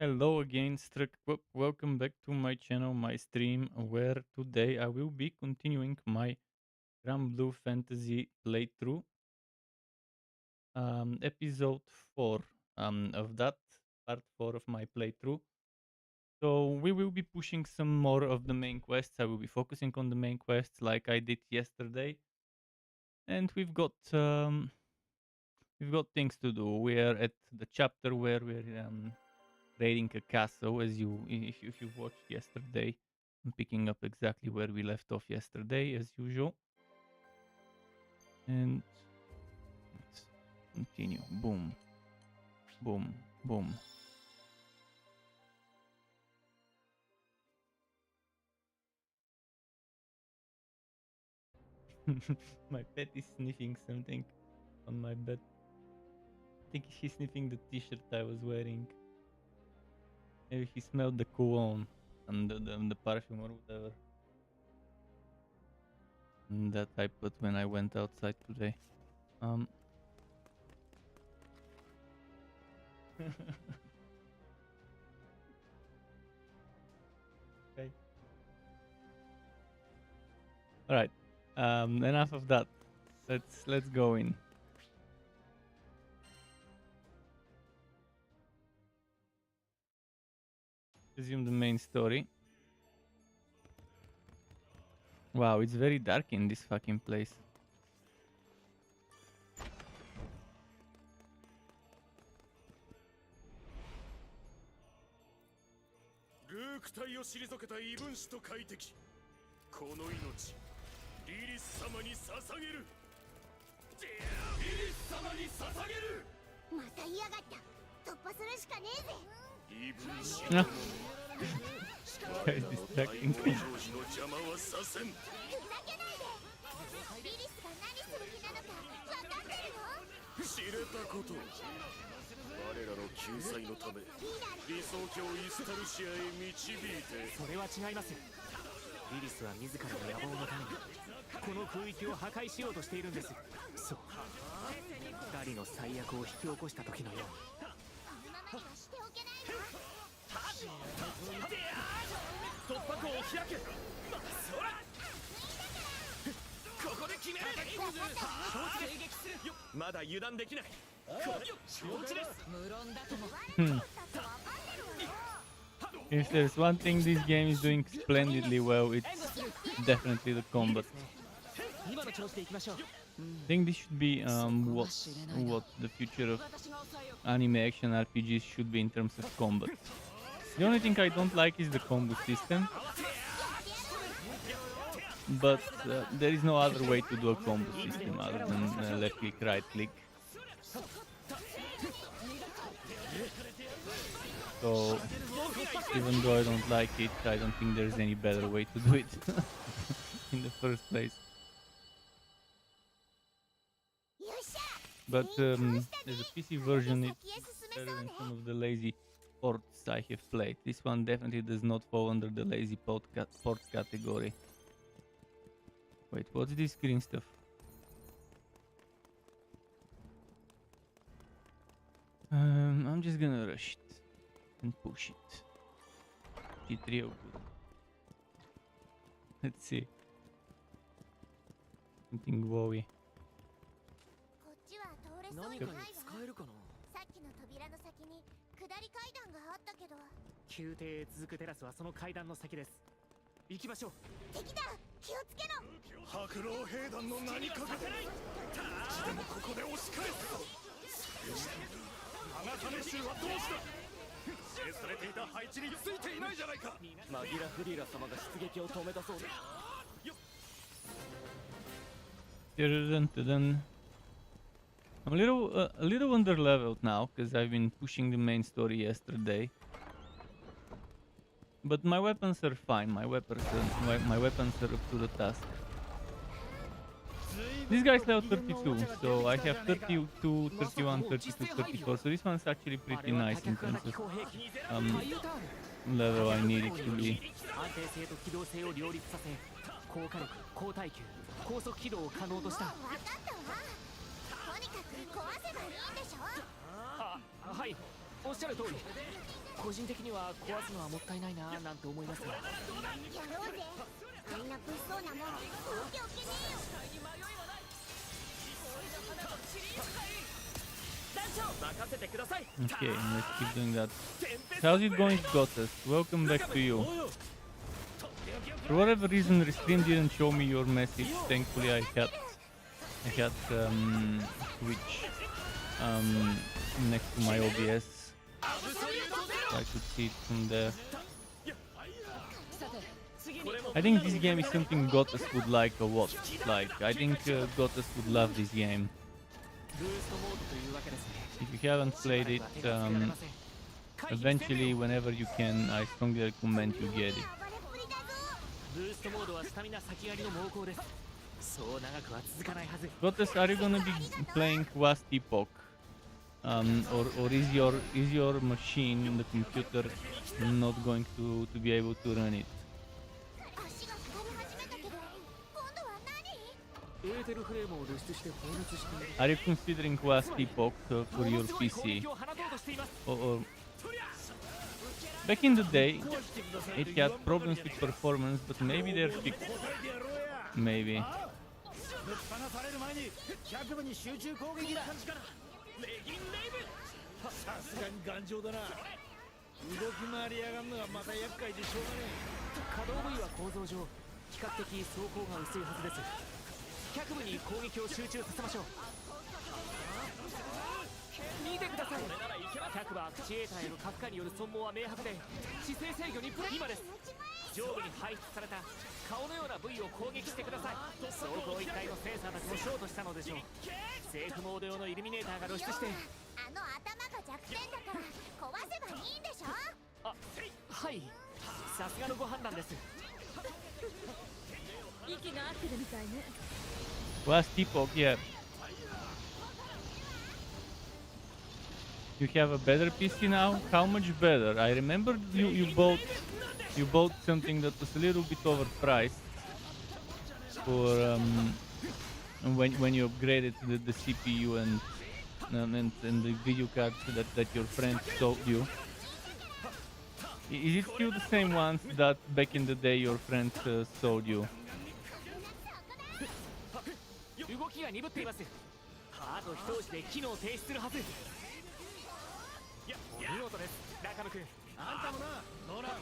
Hello again, Welcome back to my channel, my stream, where today I will be continuing my Granblue Fantasy playthrough, episode 4 of that, part 4 of my playthrough. So we will be pushing some more of the main quests. I will be focusing on the main quests like I did yesterday, and we've got things to do. We are at the chapter where we're raiding a castle. If you've watched yesterday, I'm picking up exactly where we left off yesterday as usual, and let's continue. Boom, boom, boom. My pet is sniffing something on my bed. I think he's sniffing the t-shirt I was wearing. Maybe he smelled the cologne and the perfume or whatever that I put when I went outside today. Okay. All right. Enough of that. Let's go in. Resume the main story. Wow, it's very dark in this fucking place. No. Guys distracting me. If there's one thing this game is doing splendidly well, it's definitely the combat. I think this should be what the future of anime action RPGs should be in terms of combat. The only thing I don't like is the combo system, but there is no other way to do a combo system other than left click, right click. So even though I don't like it, I don't think there's any better way to do it in the first place. But as a PC version, it's better than some of the lazy ports I have played. This one definitely does not fall under the lazy port category. Wait, what's this green stuff? I'm just gonna rush it and push it. It's real good. Let's see. Something glowy. I'm a little under leveled now because I've been pushing the main story yesterday. But my weapons are fine. My weapons are up to the task. This guy's level 32, so I have 32, 31, 32, 34. So this one's actually pretty nice in terms of level I need it to be. おっしゃる通り。個人的には壊すのはもったいないななんて思いますが。やろうぜ。あんな物騒なもん放っておけねえよ。Okay, let's keep doing that. How's it going, Gottes? Welcome back to you. For whatever reason, the stream didn't show me your message. Thankfully, I had Twitch next to my OBS, so I could see it from there. I think this game is something Gottes would like a lot. Like, I think Gottes would love this game. If you haven't played it, eventually, whenever you can, I strongly recommend you get it. Gottes, are you gonna be playing Last Epoch? Or is your machine, the computer, not going to be able to run it? Are you considering Last Epoch for your PC? Or back in the day, it had problems with performance, but maybe they're fixed. Maybe. さすがに頑丈だな。動き回りやがんのがまた厄介でしょうがねえ。可動部位は構造上比較的装甲が薄いはずです。脚部に攻撃を集中させましょう。見てください。脚部アクチュエーターへの負荷による損耗は明白で、姿勢制御に今です。上部に排出された顔のような部位を攻撃してください。装甲一体のセンサーたちもショートしたのでしょう。セーフモード用のイルミネーターが露出して、あの頭が弱点だから壊せばいいんでしょ。あ、はい、さすがのご判断です。息が合ってるみたいね。Last Epoch, yeah. You have a better PC now? How much better? I remember you bought something that was a little bit overpriced for when you upgraded the CPU and the video card that your friend sold you. Is it still the same ones that back in the day your friend sold you? 動きが鈍っています。あと一押しで機能停止するはず。見事です、中野君。あんたもな、ノーラン。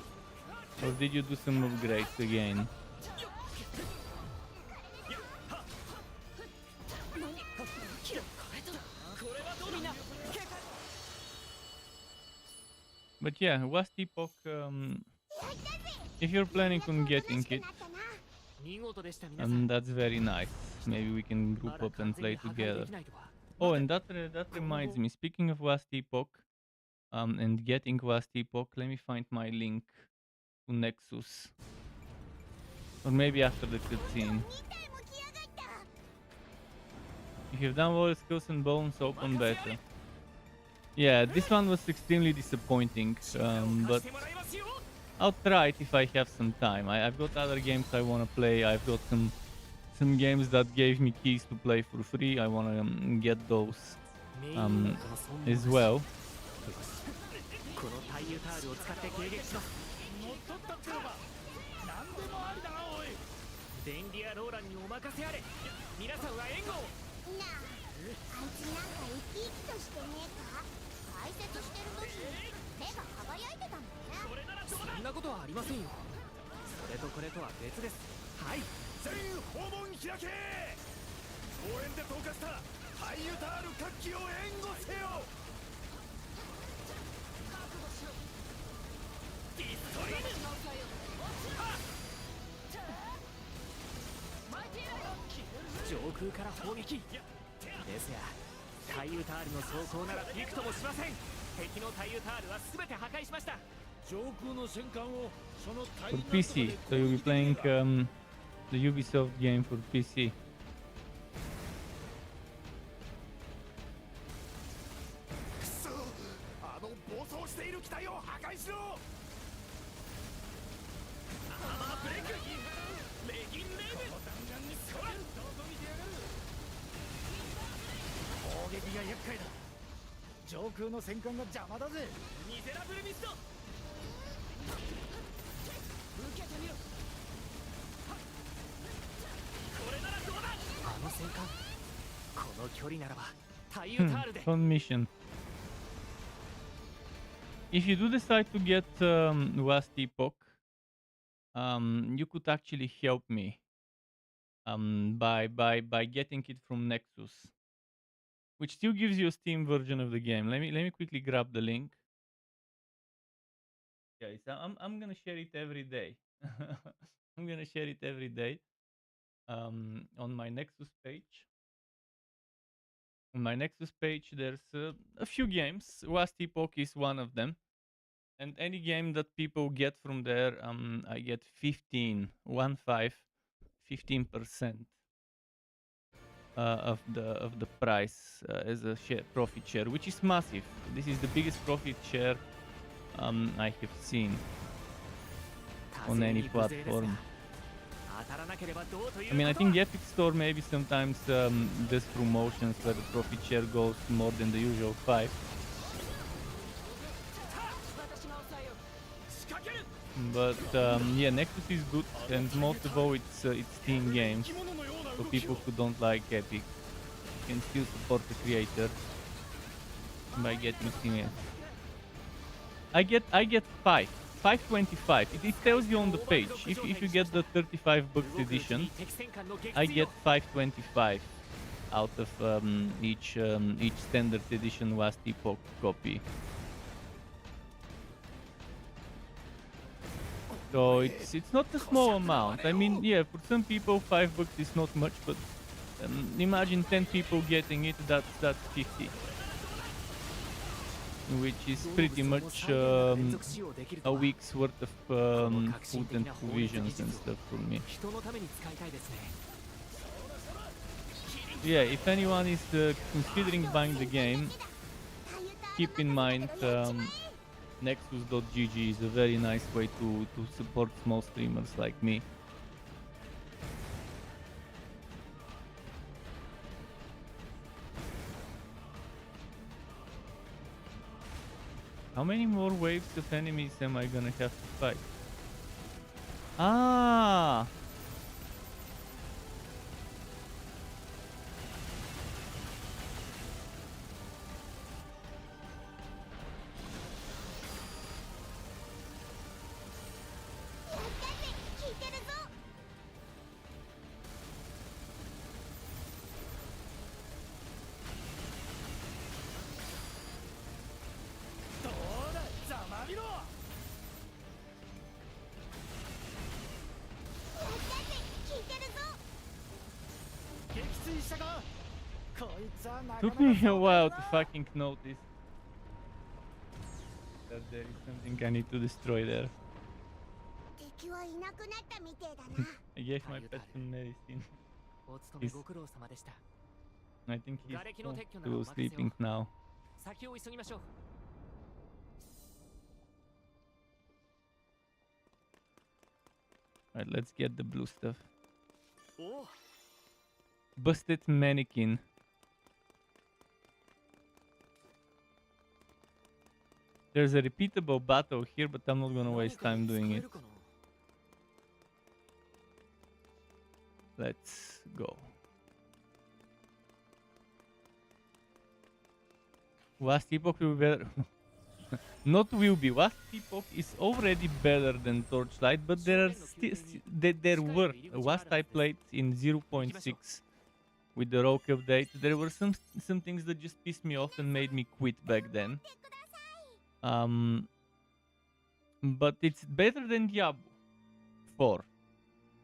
Or did you do some upgrades again? But yeah, Last Epoch, if you're planning on getting it, that's very nice. Maybe we can group up and play together. Oh, and that reminds me, speaking of Last Epoch, and getting Last Epoch, let me find my link to Nexus. Or maybe after the cutscene. If you've done all skills and bones, open better. Yeah, this one was extremely disappointing, but I'll try it if I have some time. I've got other games I want to play. I've got some games that gave me keys to play for free. I want to get those as well. For PC, so you'll be playing the Ubisoft game for PC. 上空の戦艦が邪魔だぜ。ミゼラブルミスト受けてみろ。これならどうだ。あの戦艦この距離ならばタイユタールで。 Fun mission. If you do decide to get Last Epoch, you could actually help me by getting it from Nexus, which still gives you a Steam version of the game. Let me quickly grab the link. Guys, I'm gonna share it every day. I'm gonna share it every day on my Nexus page. On my Nexus page, there's a few games. Last Epoch is one of them. And any game that people get from there, I get 15% of the price as a profit share, which is massive. This is the biggest profit share I have seen on any platform. I mean, I think the Epic Store maybe sometimes does promotions where the profit share goes more than the usual 5. But yeah, Nexus is good, and most of all, it's Steam games. For people who don't like Epic, you can still support the creator by getting Steam games. I get 5.25. It tells you on the page. If you get the 35 bucks edition, I get 5.25 out of each standard edition Last Epoch copy. So it's not a small amount. I mean, yeah, for some people 5 bucks is not much, but imagine 10 people getting it. That's 50, which is pretty much a week's worth of food and provisions and stuff for me. Yeah, if anyone is considering buying the game, keep in mind Nexus.gg is a very nice way to support small streamers like me. How many more waves of enemies am I gonna have to fight? Ah! Took me a while to fucking notice that there is something I need to destroy there. I gave my pet some medicine. I think he's still sleeping now. Alright, let's get the blue stuff. Busted mannequin. There's a repeatable battle here, but I'm not gonna waste time doing it. Let's go. Last Epoch will be better. Not will be. Last Epoch is already better than Torchlight, but there are there were. Last I played in 0.6 with the Rogue update. There were some things that just pissed me off and made me quit back then. But it's better than Diablo 4.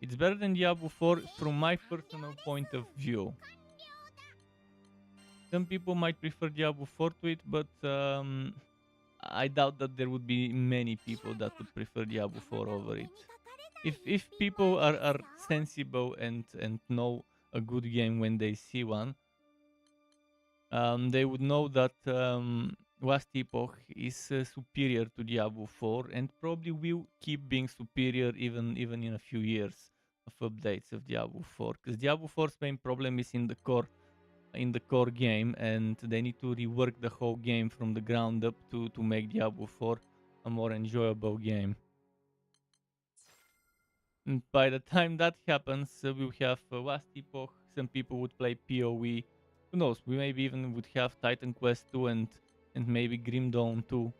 It's better than Diablo 4 from my personal point of view. Some people might prefer Diablo 4 to it, but I doubt that there would be many people that would prefer Diablo 4 over it. If people are sensible and know a good game when they see one, they would know that Last Epoch is superior to Diablo 4 and probably will keep being superior even in a few years of updates of Diablo 4. Because Diablo 4's main problem is in the core. in the core game, and they need to rework the whole game from the ground up to make Diablo 4 a more enjoyable game. And by the time that happens, we'll have Last Epoch. Some people would play PoE. Who knows? We maybe even would have Titan Quest 2 and maybe Grim Dawn 2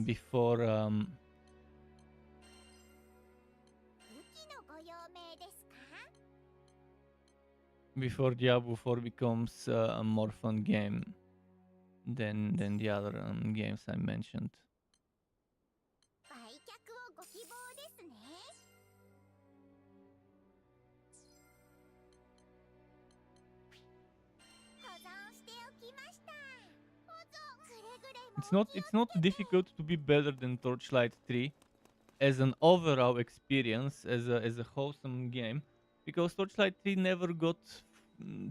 before 武器のご用命ですか？ before Diablo 4 becomes a more fun game than the other games I mentioned. 売却をご希望ですね。保存しておきました。保存。くれぐれも It's not difficult to be better than Torchlight 3 as an overall experience, as a wholesome game, because Torchlight 3 never got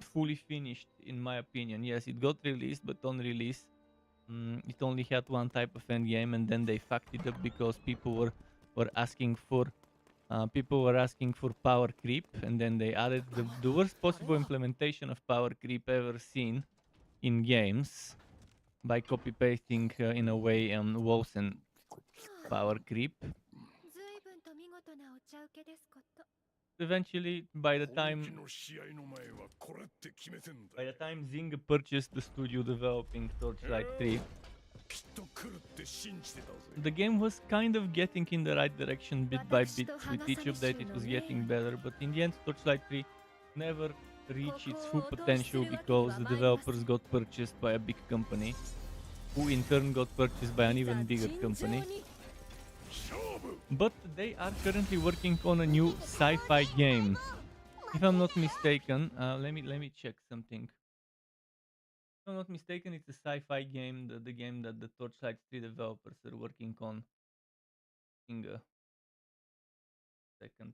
fully finished, in my opinion. Yes, it got released, but on release, it only had one type of end game, and then they fucked it up because people were asking for power creep, and then they added the worst possible implementation of power creep ever seen in games by copy pasting in a way walls and power creep. 随分と見事なお茶受けですこと。 Eventually, by the 攻 time 撃の試合の前はこれって決めてんだ by the time Zynga purchased the studio developing Torchlight 3, きっと来るって信じてたぜ the game was kind of getting in the right direction bit by bit. With each update, it was getting better, but in the end, Torchlight 3 never reached its full potential because the developers got purchased by a big company, who in turn got purchased by an even bigger company. But they are currently working on a new sci-fi game. If I'm not mistaken, let me check something. If I'm not mistaken, it's a sci-fi game, the game that the Torchlight 3 developers are working on. In a second.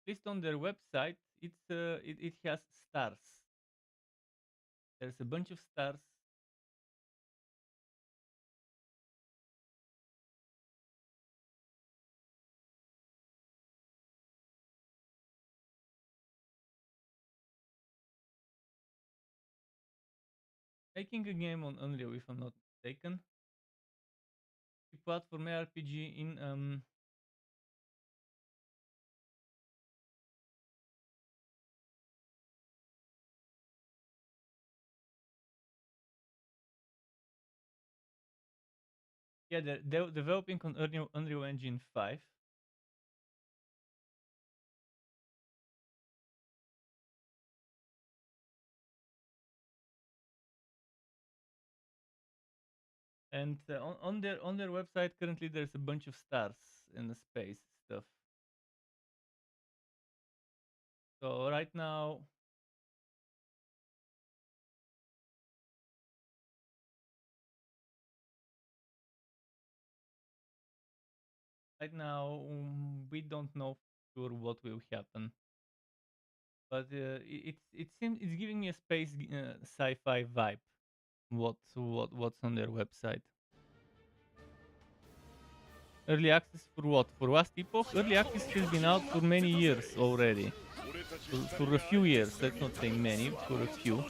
At least on their website, it has stars. There's a bunch of stars. Making a game on Unreal, if I'm not mistaken. Platform RPG in yeah, they're developing on Unreal Engine 5. And on their website currently there's a bunch of stars in the space stuff. So right now we don't know for sure what will happen. But it seems it's giving me a space sci-fi vibe. What's on their website? Early access for what? For Last Epoch? Early access has been out for many years already. For a few years, let's not say many, for a few.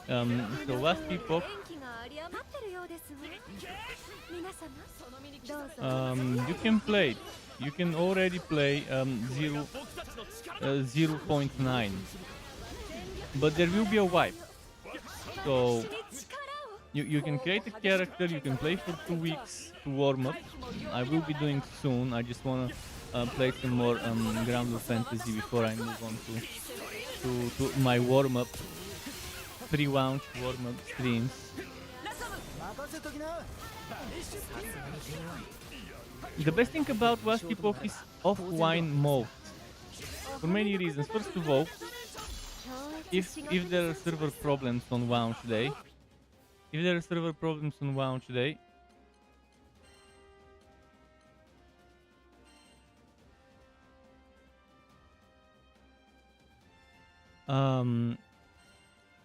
So Last Epoch, 元気があり余ってるようですわ。皆様、どうぞ。 you can play it. You can already play 0.9, but there will be a wipe. So you can create a character, you can play for 2 weeks to warm up. I will be doing soon. I just wanna play some more Granblue Fantasy before I move on to my warm up, pre-launch warm up streams. The best thing about Last Epoch is offline mode. For many reasons. First of all, if there are server problems on launch day,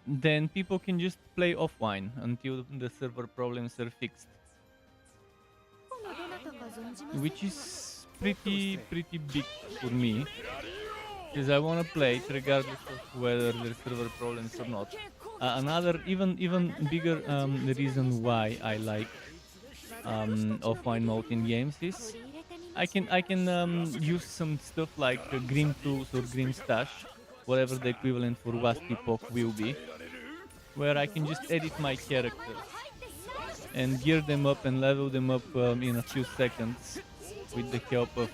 then people can just play offline until the server problems are fixed, which is pretty big for me, because I want to play it regardless of whether there's server problems or not. Another even bigger reason why I like offline mode in games is I can use some stuff like Grim Tools or Grim Stash, whatever the equivalent for Wasp Epoch will be, where I can just edit my characters and gear them up and level them up in a few seconds with the help of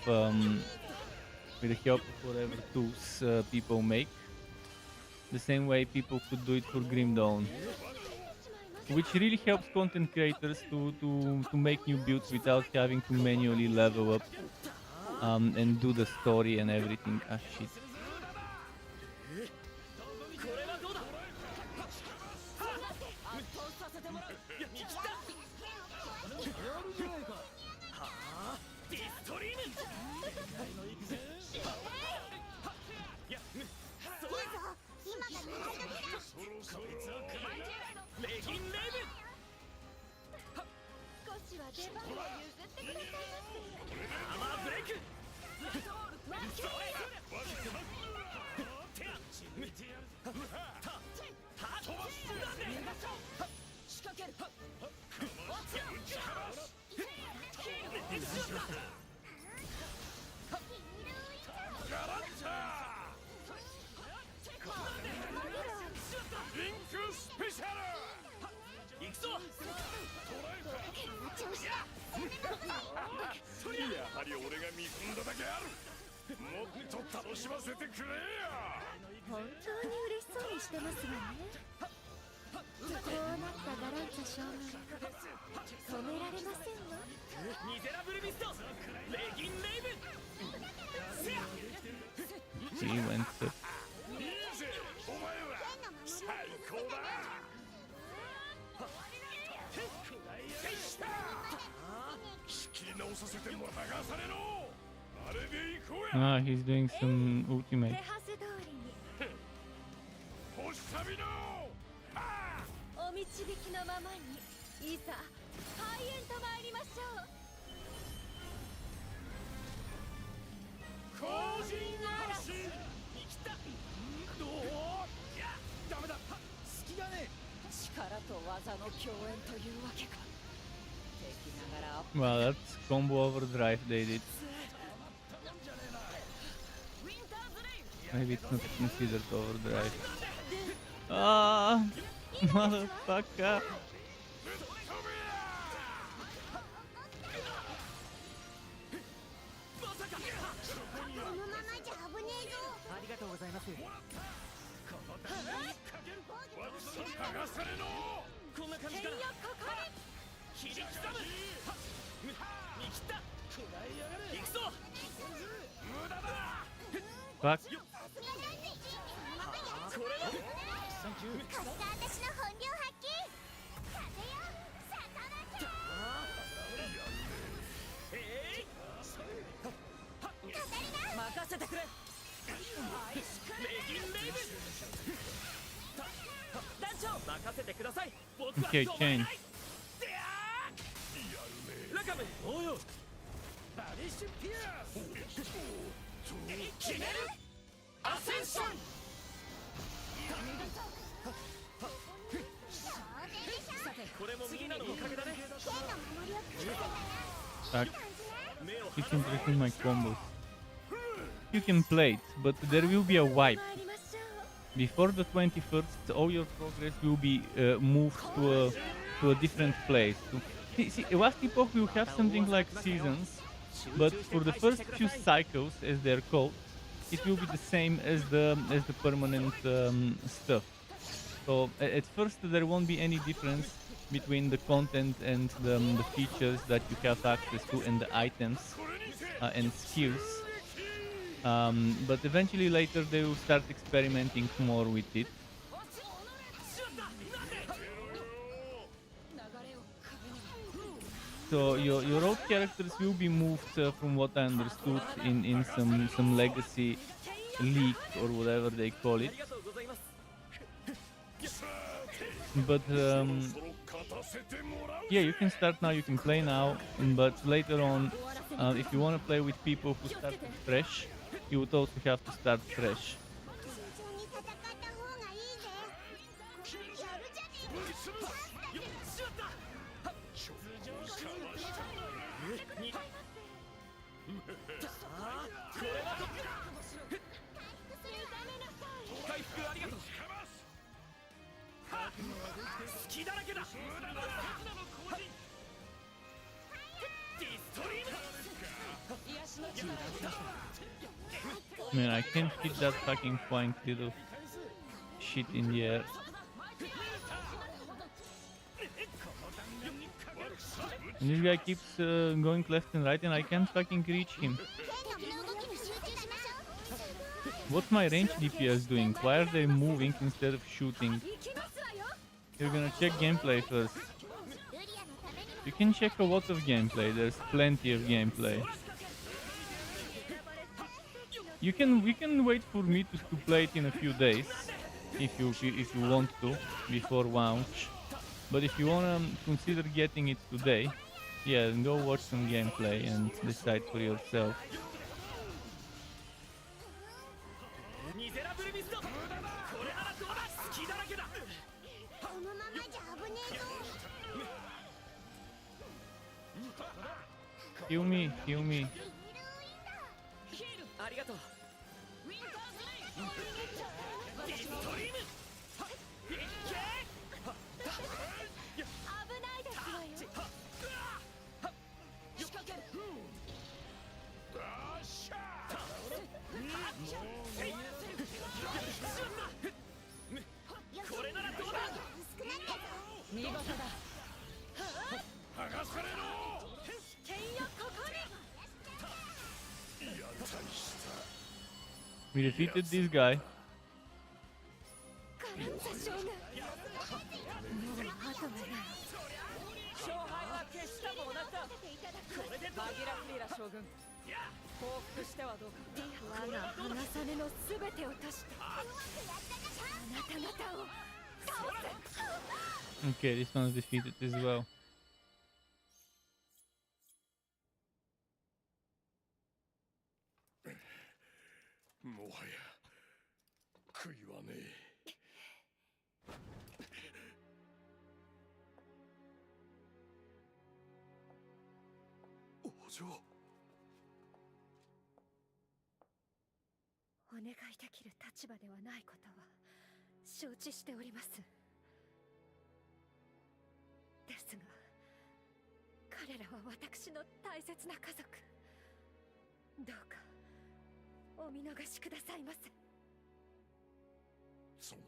whatever tools people make. The same way people could do it for Grim Dawn, which really helps content creators to make new builds without having to manually level up and do the story and everything. Ah, shit. He went to he's doing some ultimate. お導きのままにいざ開演と参りましょう。後陣嵐に来た。どう？いや、ダメだ。隙がね。力と技の共演というわけか。敵ながら Well, that's combo overdrive they did. Maybe it's not considered overdrive. Ah, motherfucker. ありがとうございます。こんな感じかな。切り刻む。見切った。行くぞ。無駄だ。 Fuck. これは。これが私の本領発揮。風よ、さかなきゃ。任せてくれ。レギンレイブ。団長、任せてください。僕は Okay, 止め change. ない。ラカム。おうよ。バリッシュピアス。決める。アセンション。これもみんなのおかげだね。 Fuck. It's interesting my combos. You can play it, but there will be a wipe. Before the 21st, all your progress will be moved to a different place. See, Wasp Epoch will have something like seasons, but for the first few cycles, as they're called, it will be the same as the permanent stuff. So at first there won't be any difference between the content and the features that you have access to and the items and skills. But eventually later they will start experimenting more with it. So your old characters will be moved, from what I understood, in some legacy leak or whatever they call it. But yeah, you can start now, you can play now, but later on, if you want to play with people who started fresh, you would also have to start fresh. 回復ありがとう。隙だらけだ。ディストリーム。 Man, I can't hit that fucking point, little shit in the air. And this guy keeps going left and right and I can't fucking reach him. What's my range DPS doing? Why are they moving instead of shooting? You're gonna check gameplay first. You can check a lot of gameplay, there's plenty of gameplay. You can wait for me to play it in a few days, if you want to, before launch. But if you wanna consider getting it today, yeah, go watch some gameplay and decide for yourself. Heal me, heal me. ありがとう。ディストリーム。危ないですわよ。仕掛ける。これならどうだ。見事だ。剥がされろ。 We defeated this guy. 勝敗は決したも同じだ。これでバギラフリラ将軍、報復してはどうか。我が花実のすべてを足してあなた方を倒せ。 Okay, this one's defeated as well. もはや悔いはねえ。王女。お願いできる立場ではないことは承知しております。ですが、彼らは私の大切な家族。どうかお見逃しくださいませ。そう。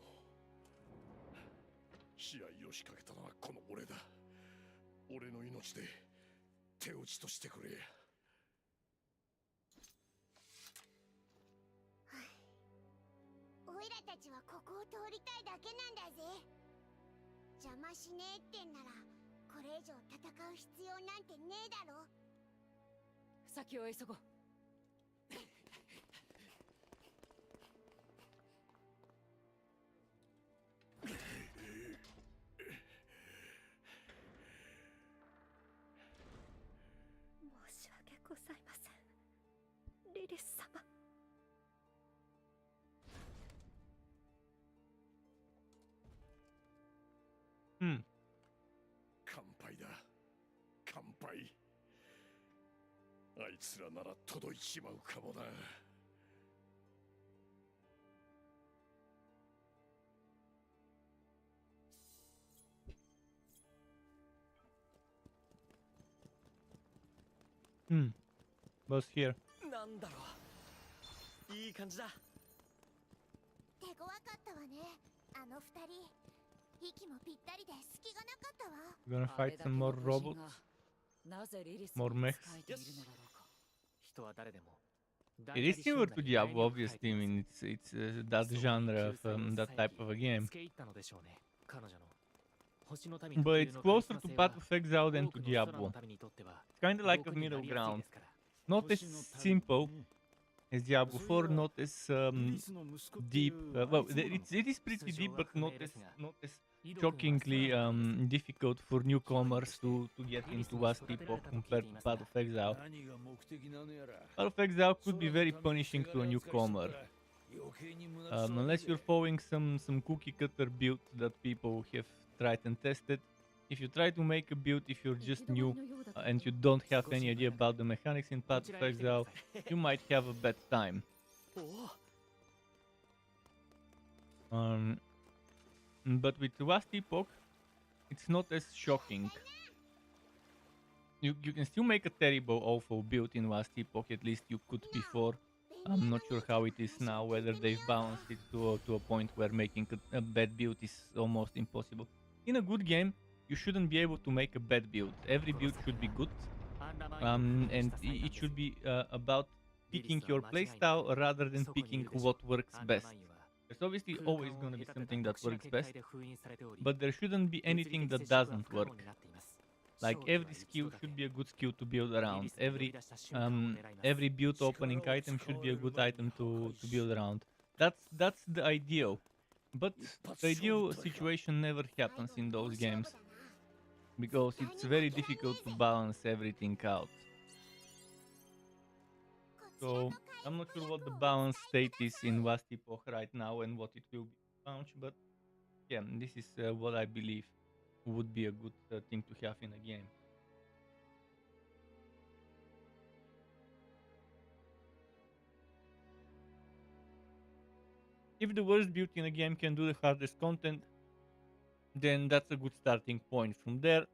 試合を仕掛けたのはこの俺だ。俺の命で手打ちとしてくれ。おいらたちはここを通りたいだけなんだぜ。邪魔しねえってんならこれ以上戦う必要なんてねえだろ。先を急ごう。申し訳ございません、リリス様。乾杯だ。乾杯。あいつらなら届いちまうかもな。Boss here. なんだろう。いい感じだ。手強かったわね、あの二人。息もぴったりで隙がなかったわ。We're gonna fight some more robots, more mechs. 人は誰でも。 It is similar to Diablo, obviously. I mean, it's that genre of that type of a game. But it's closer to Path of Exile than to Diablo. It's kind of like a middle ground. Not as simple, as Diablo 4, not as ルリスの息子ってい deep. う Well, ありそうなの it is pretty 素性 deep, は but 不明ですが not as 井戸君は shockingly 空の神です difficult for ヒロインと newcomers して to get リリス into に Wast 育てられ Epoch たと聞い compared てい to ます Path が of Exile. 何が目的なのやら Path of Exile could be 空の very 民のせ punishing が to a れ扱いしとった newcomer. ら余計に胸くそ悪い Unless ぜ you're following some cookie cutter build that people have tried and tested. If you try to make a build, if you're 行 just き止まり new のようだと and こ you ろ don't have 少し any 前 idea だから about the mechanics in こ Path ち of らへ来てくだ Exile, さい you might have a bad time. おお But with Wast Epoch, it's not as shocking. You can still make a terrible, awful build in Wast Epoch, at least you could before. I'm not sure how it is now, whether they've balanced it to a point where making a bad build is almost impossible. In a good game, you shouldn't be able to make a bad build. Every build should be good, アンラマインを封印 and した災難 it です should be about リリ picking スは your 間違いなく playstyle rather than そこにい picking るでしょう what works アンラ best. マインは There's obviously 空 always 間を gonna be 隔てた something that 特殊な works 結 best, 界で封印されており but there shouldn't be 物理 anything 的 that 接触は doesn't 不可能 work. になっています Like 勝利は every 一 skill 度だけ should be a good skill to build リ around. リスが呼び出した瞬間を狙います Every build opening item should be a good item to build around. That's the ideal. But the ideal situation never happens in those games because it's very difficult to balance everything out. So I'm not sure what the balance state is in Wast Epoch right now and what it will be launch, but yeah, this is what I believe would be a good thing to have in a game. If the worst build in a game can do the hardest content, then that's a good starting point. From there,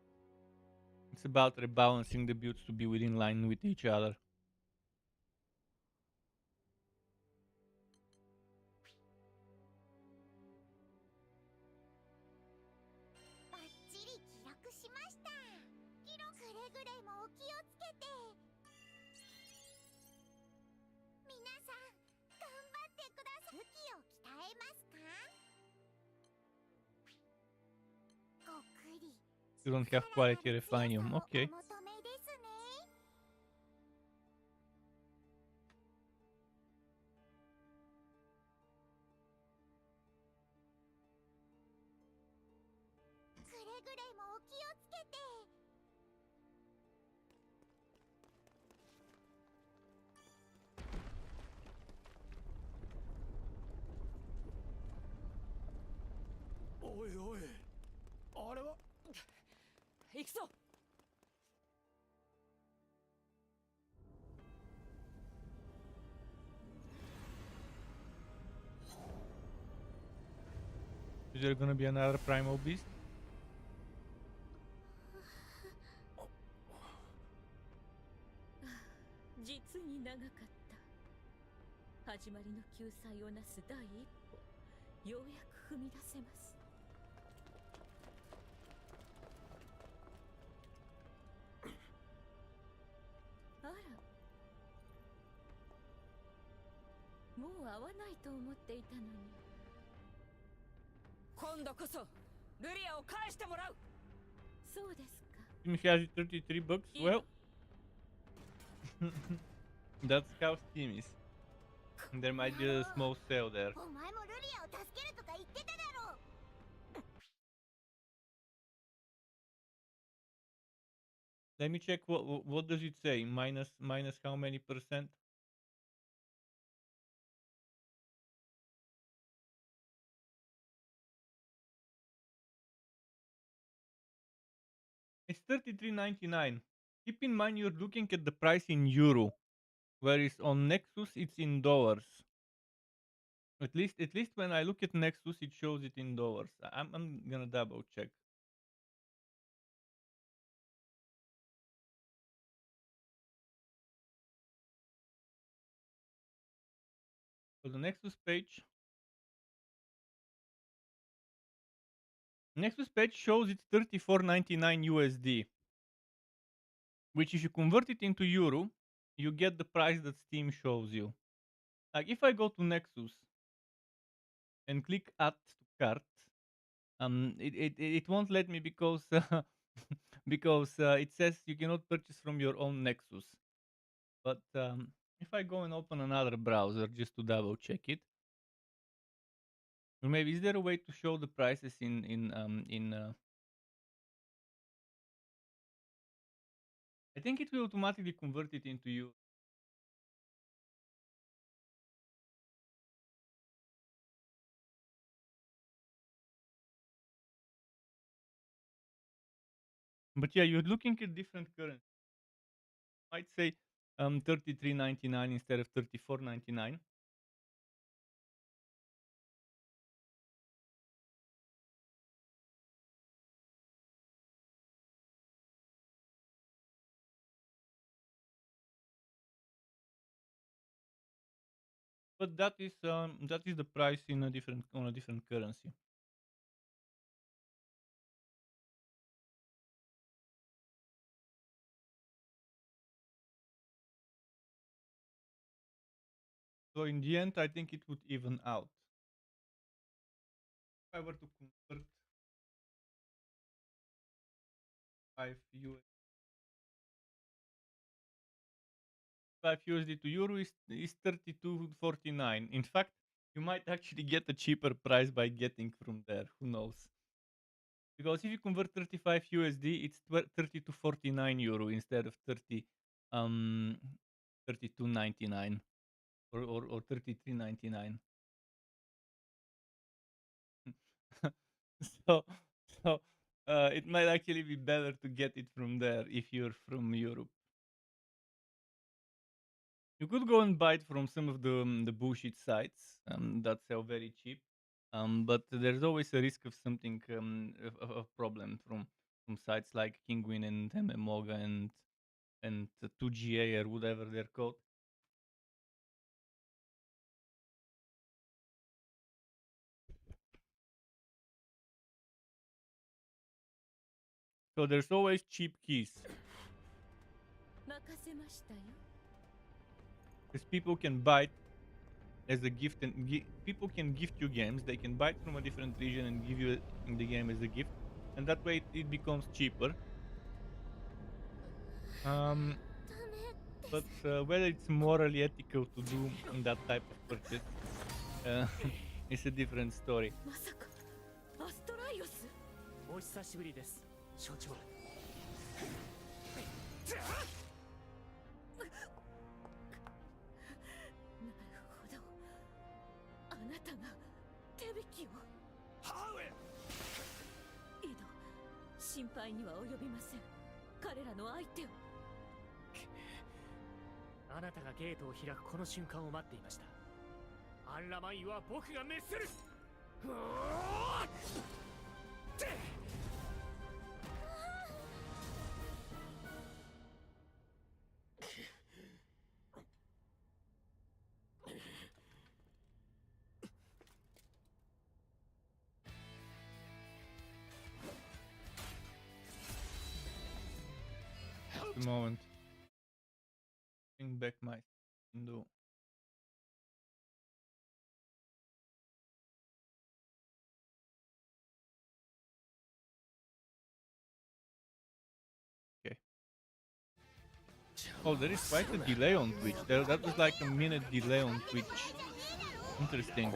it's about rebalancing the builds to be within line with each other. バッチリ記録しました。くれぐれもお気をつけて。皆さん頑張ってください。武器を鍛えますか？ごくり。 You don't have quality refinium. Okay. お求めですね。くれぐれもお気をつけて。おいおいあれは行くぞ Is there gonna be another primal beast? 実に長かった始まりの救済をなす第一歩ようやく踏み出せますあらもう会わないと思っていたのに今度こそルリアを返してもらうそうですか Steam has $33. Well, that's how Steam is. There might be a small sale there. お前もルリアを助けるとか言ってただろう。 Let me check what does it say? Minus how many percent? It's 33.99. Keep in mind you're looking at the price in euro, whereas on Nexus it's in dollars. At least when I look at Nexus, it shows it in dollars. I'm gonna double check. So the Nexus page shows it's 34.99 USD, which if you convert it into euro, you get the price that Steam shows you. Like if I go to Nexus and click add to cart, it won't let me because because it says you cannot purchase from your own Nexus. But If I go and open another browser just to double check it, or maybe is there a way to show the prices in I think it will automatically convert it into you. But yeah, you're looking at different currencies. Might say 33.99 instead of 34.99. But that is the price in a different on a different currency. So in the end, I think it would even out. If I were to convert 5 US, 5 USD to euro is 32.49. In fact, you might actually get a cheaper price by getting from there. Who knows? Because if you convert 35 USD, it's 32.49 euro instead of um 32.99 or 33.99. so so it might actually be better to get it from there if you're from Europe. You could go and buy it from some of the bullshit sites that sell very cheap, but there's always a risk of something of problem from sites like Kinguin and MMOGA and 2GA or whatever they're called. So there's always cheap keys. 任せましたよ。 Because people can buy it as a gift and people can gift you games. They can buy it from a different region and give you the game as a gift, and that way it becomes cheaper. But whether it's morally ethical to do that type of purchase uh, is a different story. まさかアストライオス。お久しぶりです所長。なるほど。あなたが手引きを。母上。井戸、心配には及びません。彼らの相手を。あなたがゲートを開くこの瞬間を待っていました。アンラマインは僕が滅する。The moment. Bring back my window. Okay. Oh, there is quite a delay on Twitch. That was like a minute delay on Twitch. Interesting.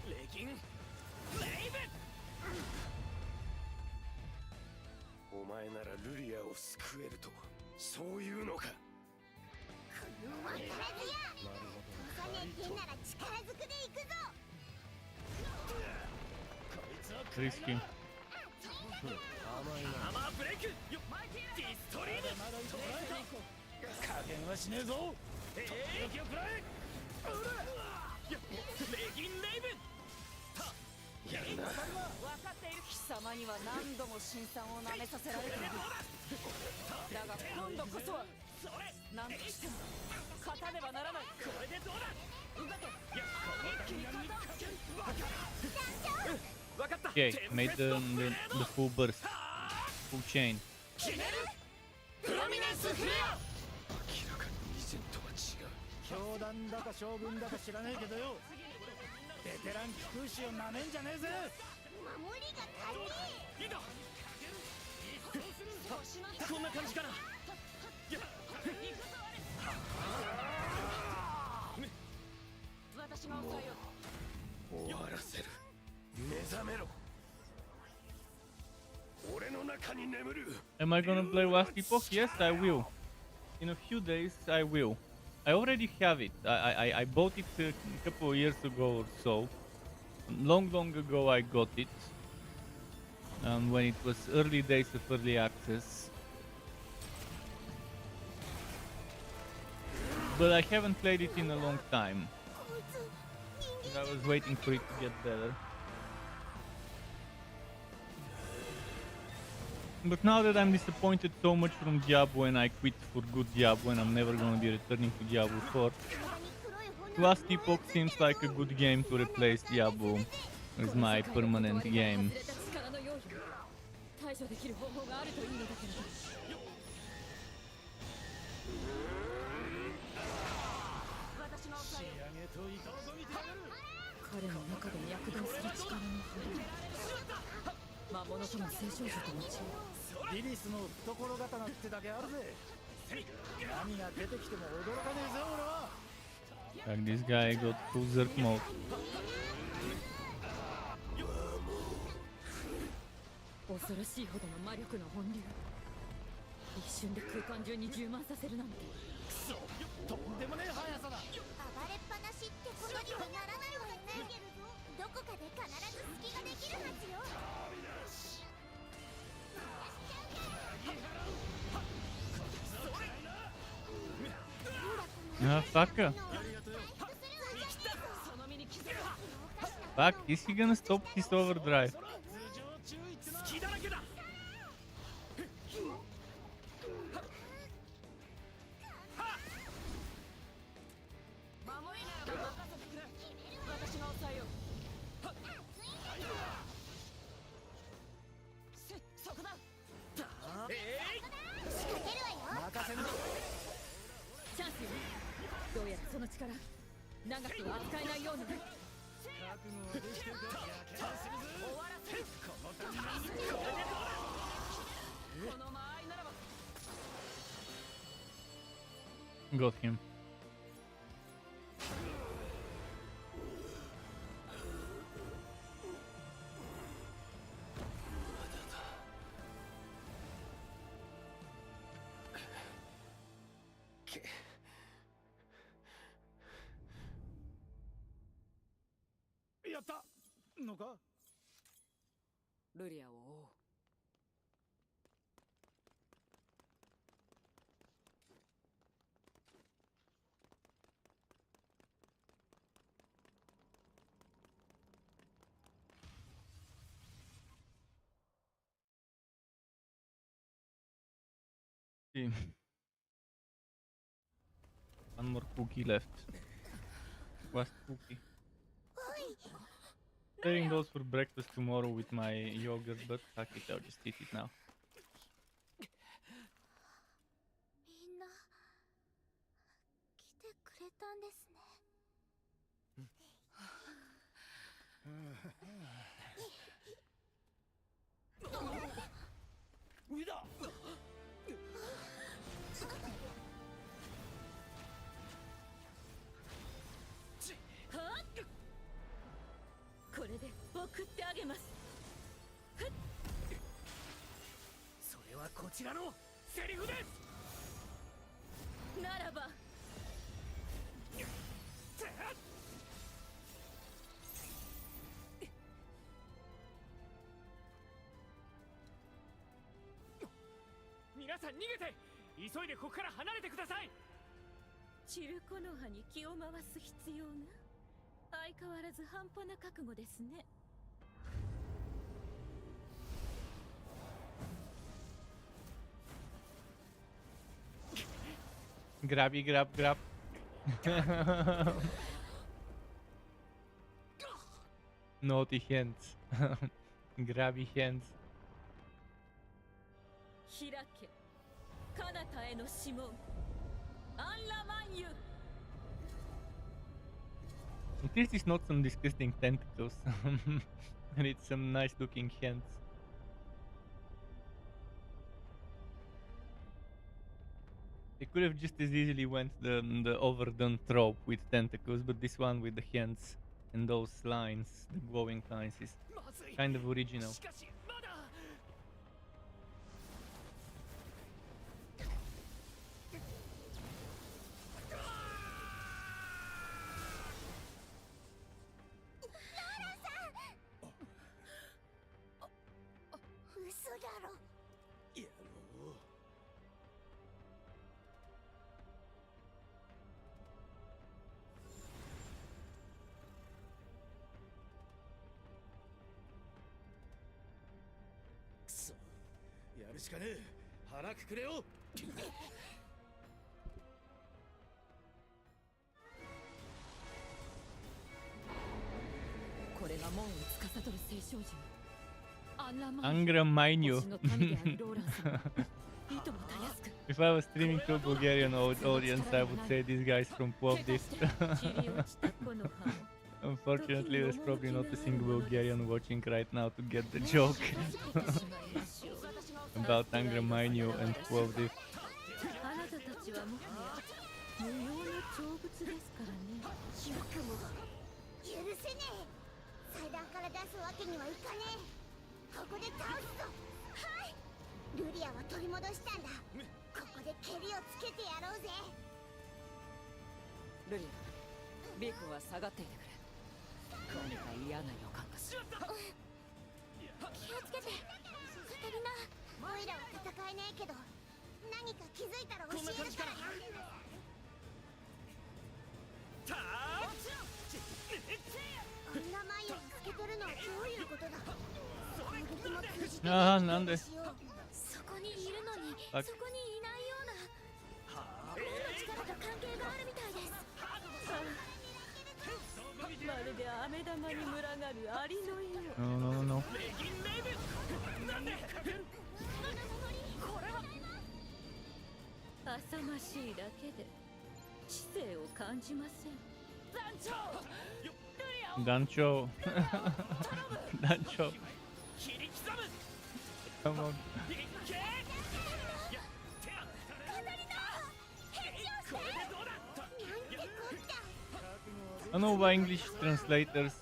レギンレイブン。お前ならルリアを救えるとそういうのか。わからずや。重ねてなら力ずくで行くぞ。 Risky. アマーブレイク。ディストリーム。加減はしねえぞ。時々を食らえ。レギンレイブン。やるな。分かっている。貴様には何度も辛酸をなめさせられた。だが今度こそは何としても勝たねばならない。これでどうだ。動け。一気に勝た。 Okay, made the full burst, full chain. プロミネンスフレア。明らかに以前とは違う。教団だか将軍だか知らねえけどよ、ベテラン機空士をなめんじゃねえぜ。守りが足りねえ。いいだ。こんな感じかな。終わらせる。目覚めろ。俺の中に眠る。 Am I gonna play Last Epoch? Yes, I will. In a few days, I will. I already have it. I bought it a couple of years ago or so. Long ago, I got it. When it was early days of early access. But I haven't played it in a long time. I was waiting for it to get better. But now that I'm disappointed so much from Diablo and I quit for good Diablo and I'm never gonna be returning to Diablo 4, Last Epoch seems like a good game to replace Diablo as my permanent game. 対処できる方法があるといいのだけれど。彼の中で躍動する力の魔物との聖少女との違い。リリスの懐刀ってだけあるぜ。何が出てきても驚かねえぜ俺は。 Like this guy got full Zerk mode. 恐ろしいほどの魔力の本流。一瞬で空間中に充満させるなんて。くそ、とんでもねえ速さだ。暴れっぱなしってことにはならないわよね。どこかで必ず隙ができるはずよ。 Ah, fucker. Fuck, is he gonna stop his overdrive? 隙だらけだ。 チャンスよ。どうやらその力長くは扱えないような。覚悟はできてるか。終わらせる。この間にこの間合いならば。 Got him.やったのか。ルリアを追おう。 See. One more cookie left. Last cookie. Saving those for breakfast tomorrow with my yogurt, but fuck it, I'll just eat it now. みんな来てくれたんですね。上だ。これで送ってあげます。それはこちらのセリフです。ならば。皆さん逃げて。急いでここから離れてください。散る木の葉に気を回す必要が。 相変わらず半端な覚悟ですね。Grabby, grab, grab. Naughty hands. Grabby hands. 開け、彼方への指紋。アンラマンユ。 At least it's not some disgusting tentacles. And it's some nice looking hands. They could have just as easily went the overdone trope with tentacles, but this one with the hands and those lines, the glowing lines, is まずい kind of original. しかしまだ 嘘だろ。やろう。くそ、やるしかねえ。腹くくれよ。これが門を司る聖少獣アンラマン Angra Mainio. 星の民であるローランスいともたやすく If I was streaming to a Bulgarian audience, I would say these guys from Plovdiv. 散り落ちた木の葉を Unfortunately, there's probably not a single Bulgarian watching right now to get the joke しまいましょう about Angra Mainio and Plovdiv. あなたたちはもはや無用の長物ですからねよくも許せねえ。祭壇から出すわけにはいかねえ。ここで倒すぞ。はい。ルリアは取り戻したんだ。ここで蹴りをつけてやろうぜ。ルリアビーコは下がっていてくれ何か嫌な予感がする気をつけてカタリナ。オイラは戦えねえけど何か気づいたら教えるからな。たーあんな前をつけてるのはどういうことだ。攻撃も通じてあーなんでそこにいるのにあそこにいないような声の力と関係があるみたいです。まるで飴玉に群がるアリのよう No, no, no, no. レギンレイブなんでこれは浅ましいだけで知性を感じません団長ルリアを Dancho. Dancho. 切り刻む Come on. いっけやってやこれでどうだ I don't know why English translators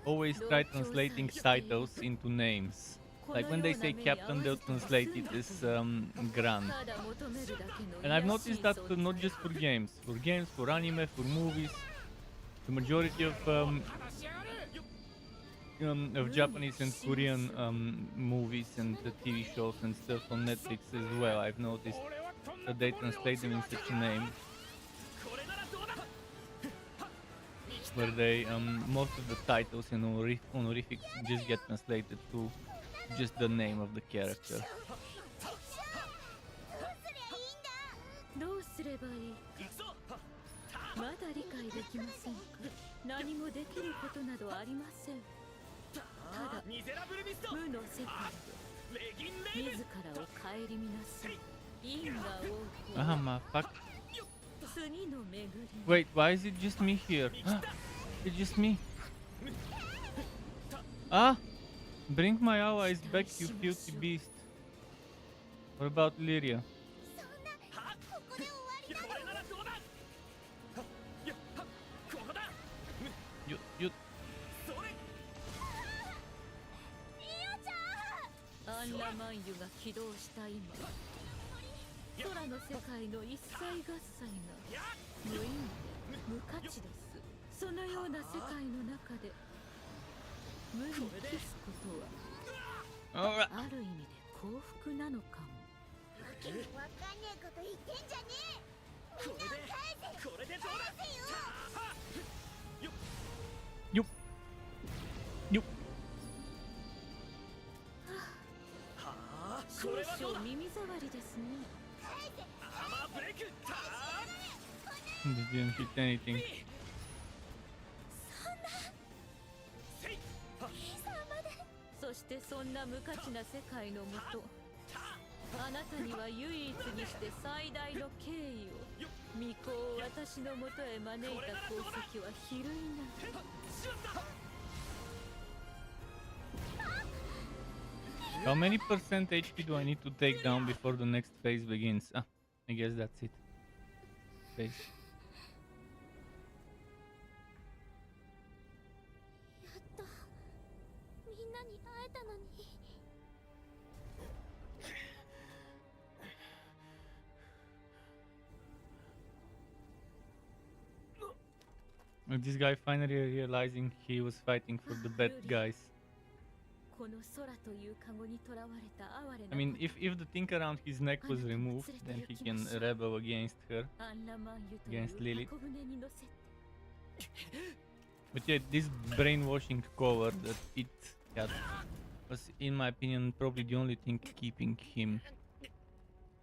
always try translating titles into names. Like when they say captain, they'll translate it as Grand. ただ求めるだけの And I've noticed that not just for games, for anime, for movies. The majority of Japanese and Korean movies and TV shows and stuff on Netflix as well. I've noticed that they translate them in such a name, これならどうだ where they most of the titles and honorifics just get translated to just the name of the character. どうすりゃいいんだ。どうすればいい行くぞまだ理解できませんか何もできることなどありませんただミゼラブルビスト無の世界レギンレイ自ブらを顧みなさい因果応 Ah, 報 my fuck. 次の巡り Wait, why is it just me here? It's just me. Ah! Bring my allies back, you filthy beast. What about Lyria? そんなここで終わりなこれならどうだここだ You それアンラマンユが起動した今空の世界の一切合切が無意味で無価値ですそのような世界の中で無に帰すことは Alright. ある意味で幸福なのかもわけのわかんねえこと言ってんじゃねえ。みんなを返せ。これでどうだ返せよ。 Yup. Yup. はあ少これはどうだ々耳障りですねアーマーブレイクタ This didn't hit anything. せいそしてそんな無価値な世界のもとあなたには唯一にして最大の敬意を巫女を私のもとへ招いた功績は比類なく How many percent HP do I need to take down before the next phase begins? Ah, I guess that's it. Base. やっとみんなに会えたのに。 This guy finally realizing he was fighting for the bad guys. この空というカゴに囚われた哀れな I mean, こと if the thing around his neck was removed, then he can rebel against her. アンラマンユという against Lilith. 箱舟に乗せて But yeah, this brainwashing cover that it had was, in my opinion, probably the only thing keeping him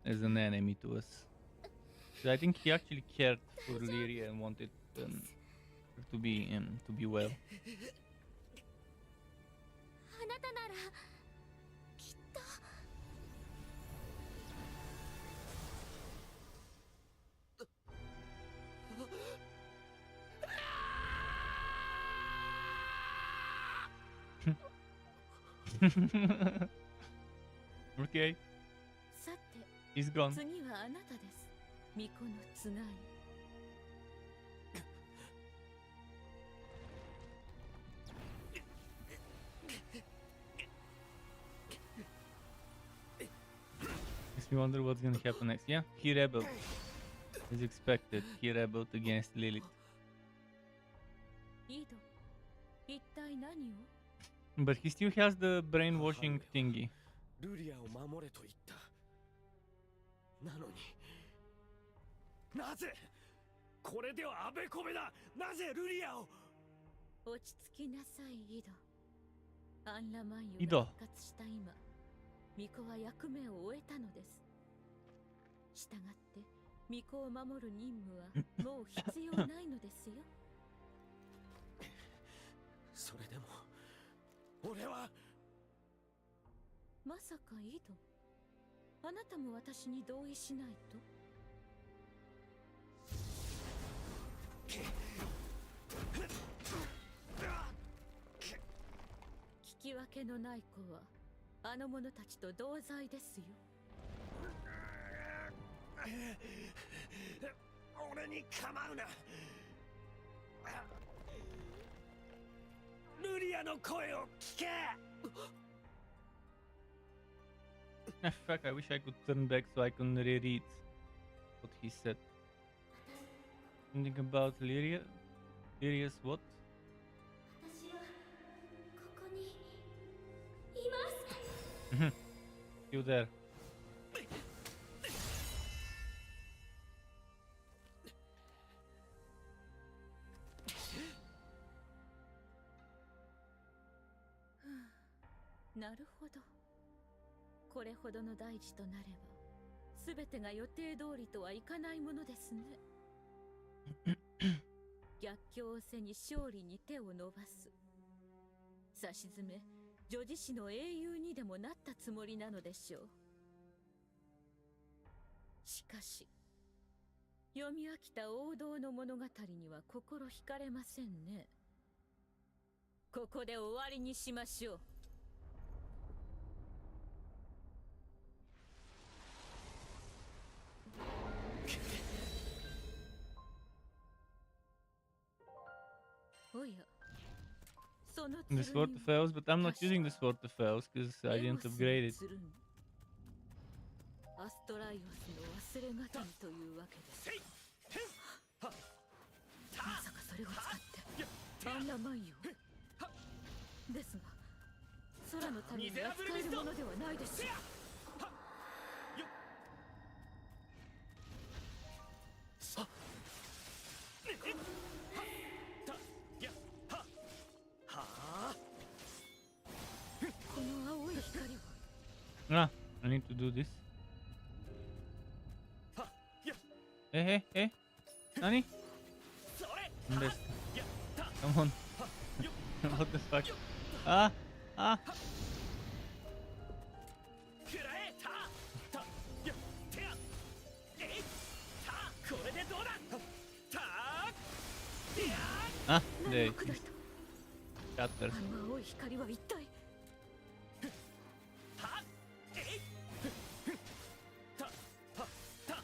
as an enemy to us. So I think he actually cared for Lyria and wanted her to be well. あなたならきっと。 Okay, さて he's gone. 次はあなたです巫女のつがい Makes me wonder what's gonna happen next. Yeah, he rebelled. As expected, he rebelled against Lilith. イド一体何を But he still has the brainwashing thingy. ルリアを守れと言った。なのになぜこれではあべこべだ。なぜルリアを。落ち着きなさいイドアンラマンユイドが復活した今巫女は役目を終えたのですしたがって巫女を守る任務はもう必要ないのですよそれでも俺は。まさかイドあなたも私に同意しないと聞き分けのない子はあの者たちと同罪ですよ俺に構うな。ルリアの声を聞け。 Ah, fuck, I wish I could turn back so I can reread what he said. Something about Lyria? Lyria's what? 私はここにいます。 You there. なるほどこれほどの大事となれば全てが予定通りとはいかないものですね逆境を背に勝利に手を伸ばすさしずめ女子誌の英雄にでもなったつもりなのでしょうしかし読み飽きた王道の物語には心惹かれませんねここで終わりにしましょうおや The Sword of Elves, but I'm not using the Sword of Elves because I didn't upgrade it. アストライオスの忘れがたみというわけですかまさかそれを使ってアンラマンユをですが空の民に扱えるものではないでしょうこの青い光は Ah, I need to do this. Hey, hey, hey. Nani? Best. Come on. What the fuck? Ah, ah. 食らえたたやてやえいたこれでどうだたや Ah, 何 there を it 砕い is. た Scatter. あの青い光は一体たえいたたた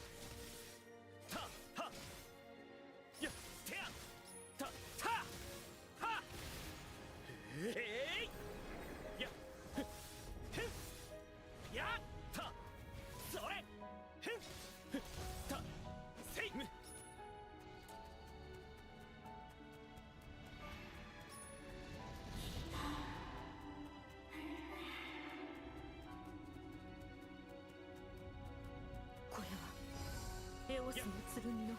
オスの剣の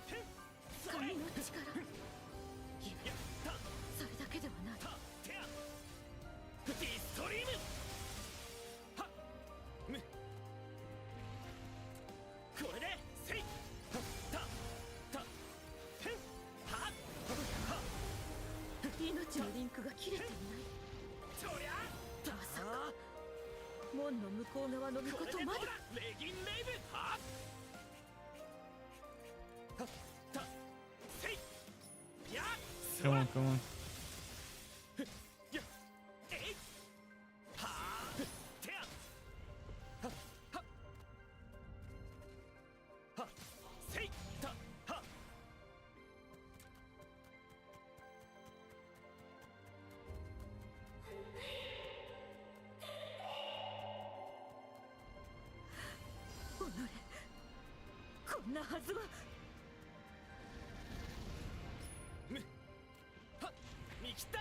神の力、それだけではない。ディストリーム。はっむこれでせいはったたへんはっは命のリンクが切れていない。そりゃまさか門の向こう側の御これで事まだ。どうだレギンレイブはっはったせいやっ Come on, come on. やえいはあてやはっはっはっせいたはっおのれ、こんなはずは。はっ見切った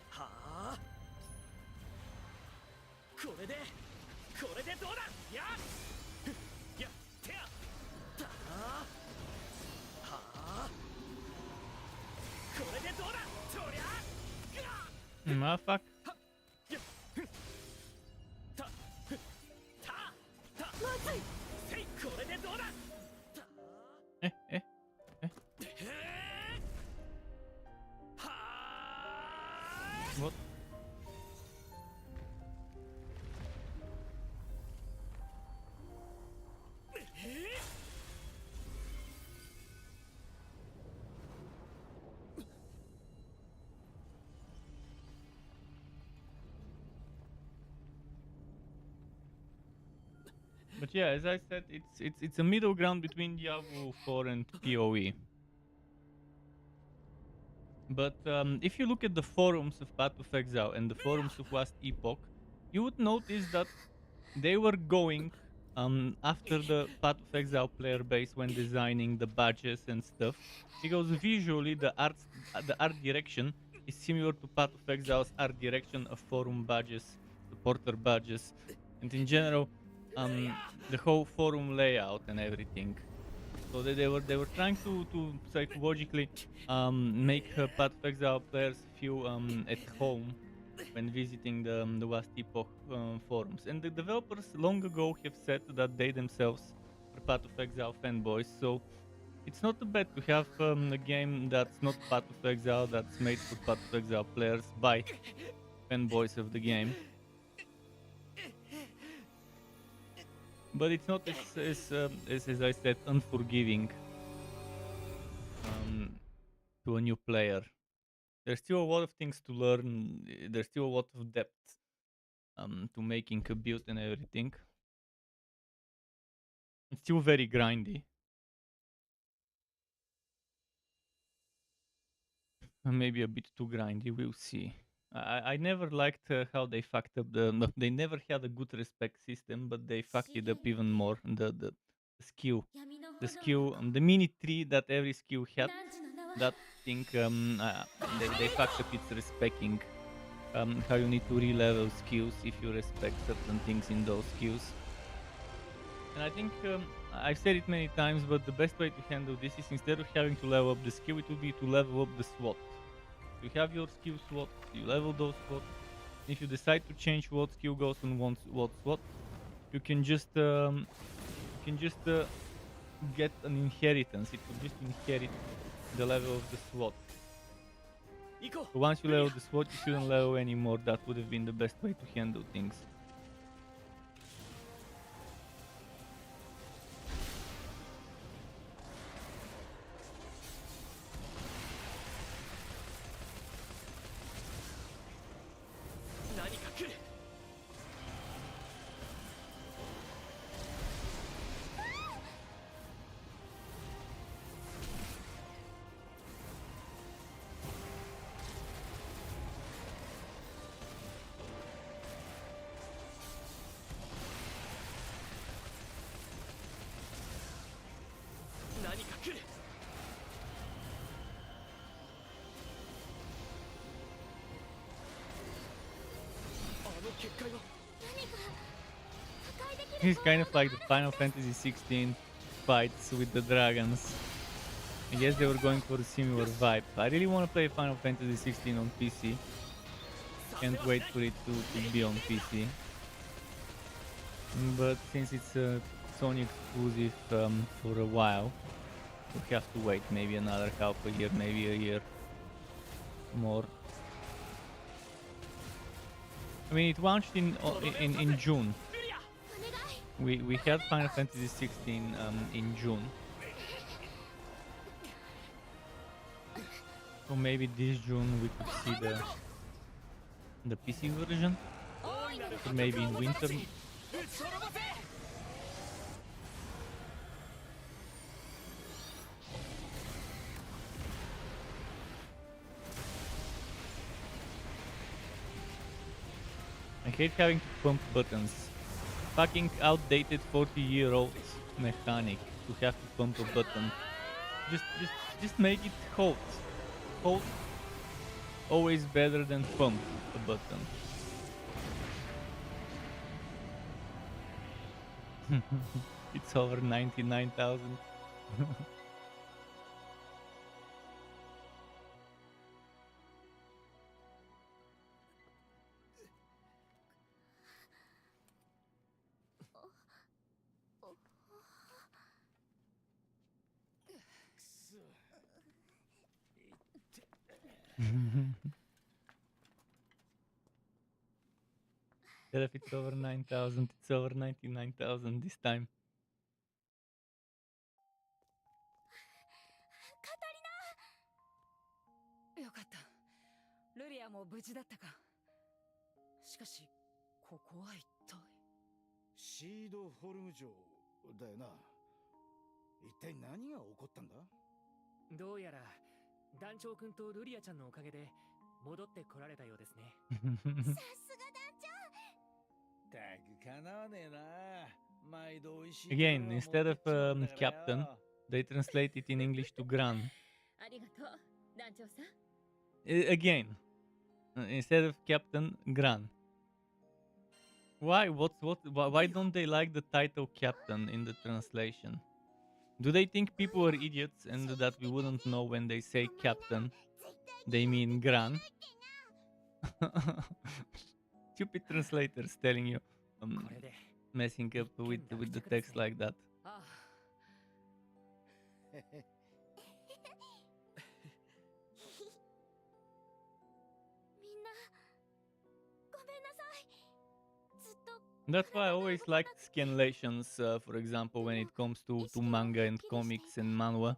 はあこれでどうだやっふっやってやだはあこれでどうだそりゃが Motherfuck. やふったふったたまずい。せいこれでどうだ Eh, eh. はあ What? But yeah, as I said, it's a middle ground between Diablo 4 and PoE. But if you look at the forums of Path of Exile and the forums of Last Epoch, you would notice that they were going after the Path of Exile player base when designing the badges and stuff, because visually the art direction is similar to Path of Exile's art direction of forum badges, supporter badges, and in general the whole forum layout and everything. So they were trying to psychologically make Path of Exile players feel at home when visiting the Last Epoch forums. And the developers long ago have said that they themselves are Path of Exile fanboys. So it's not bad to have a game that's not Path of Exile, that's made for Path of Exile players by fanboys of the game. But it's not as I said, unforgiving to a new player. There's still a lot of things to learn. There's still a lot of depth to making a build and everything. It's still very grindy. Maybe a bit too grindy. We'll see. I never liked how they fucked up they never had a good respect system, but they fucked it up even more. The skill, the mini tree that every skill had, that thing they fucked up its respecting. How you need to re-level skills if you respect certain things in those skills. And I think I've said it many times, but the best way to handle this is, instead of having to level up the skill, it would be to level up the SWOT. You have your skill SWOT, you level those SWOT. If you decide to change what skill goes on what SWOT, you can just get an inheritance. It will just inherit the level of the SWOT. So once you level the SWOT, you shouldn't level anymore. That would have been the best way to handle things. It's kind of like the Final Fantasy 16 fights with the dragons. I guess they were going for a similar vibe. I really want to play Final Fantasy 16 on PC. Can't wait for it to be on PC. But since it's a Sony exclusive for a while, we'll have to wait maybe another half a year, maybe a year more. I mean, it launched in June. We had Final Fantasy 16 in June. So maybe this June we could see the PC version. Or maybe in winter. I hate having to pump buttons. Fucking outdated 40-year-old mechanic to have to pump a button. Just make it hold. Hold. Always better than pump a button. It's over 99,000. Tell if it's over 9,000, it's over 99,000 this time. カタリナ。よかった。ルリアも無事だったか。しかしここは一体。シードフォルム城だよな。一体何が起こったんだ？どうやら団長くんとルリアちゃんのおかげで戻ってこられたようですね。さすが団長。 Again, instead of captain, they translate it in English to Gran. ありがとう団長さん。Again, instead of captain, Gran. Why? Why don't they like the title captain in the translation? Do they think people are idiots and that we wouldn't know when they say captain, they mean Gran? Stupid translators telling you, messing up with the text like that. みんなごめんなさい。ずっと。 That's why I always liked scanlations, for example, when it comes to manga and comics and manhwa.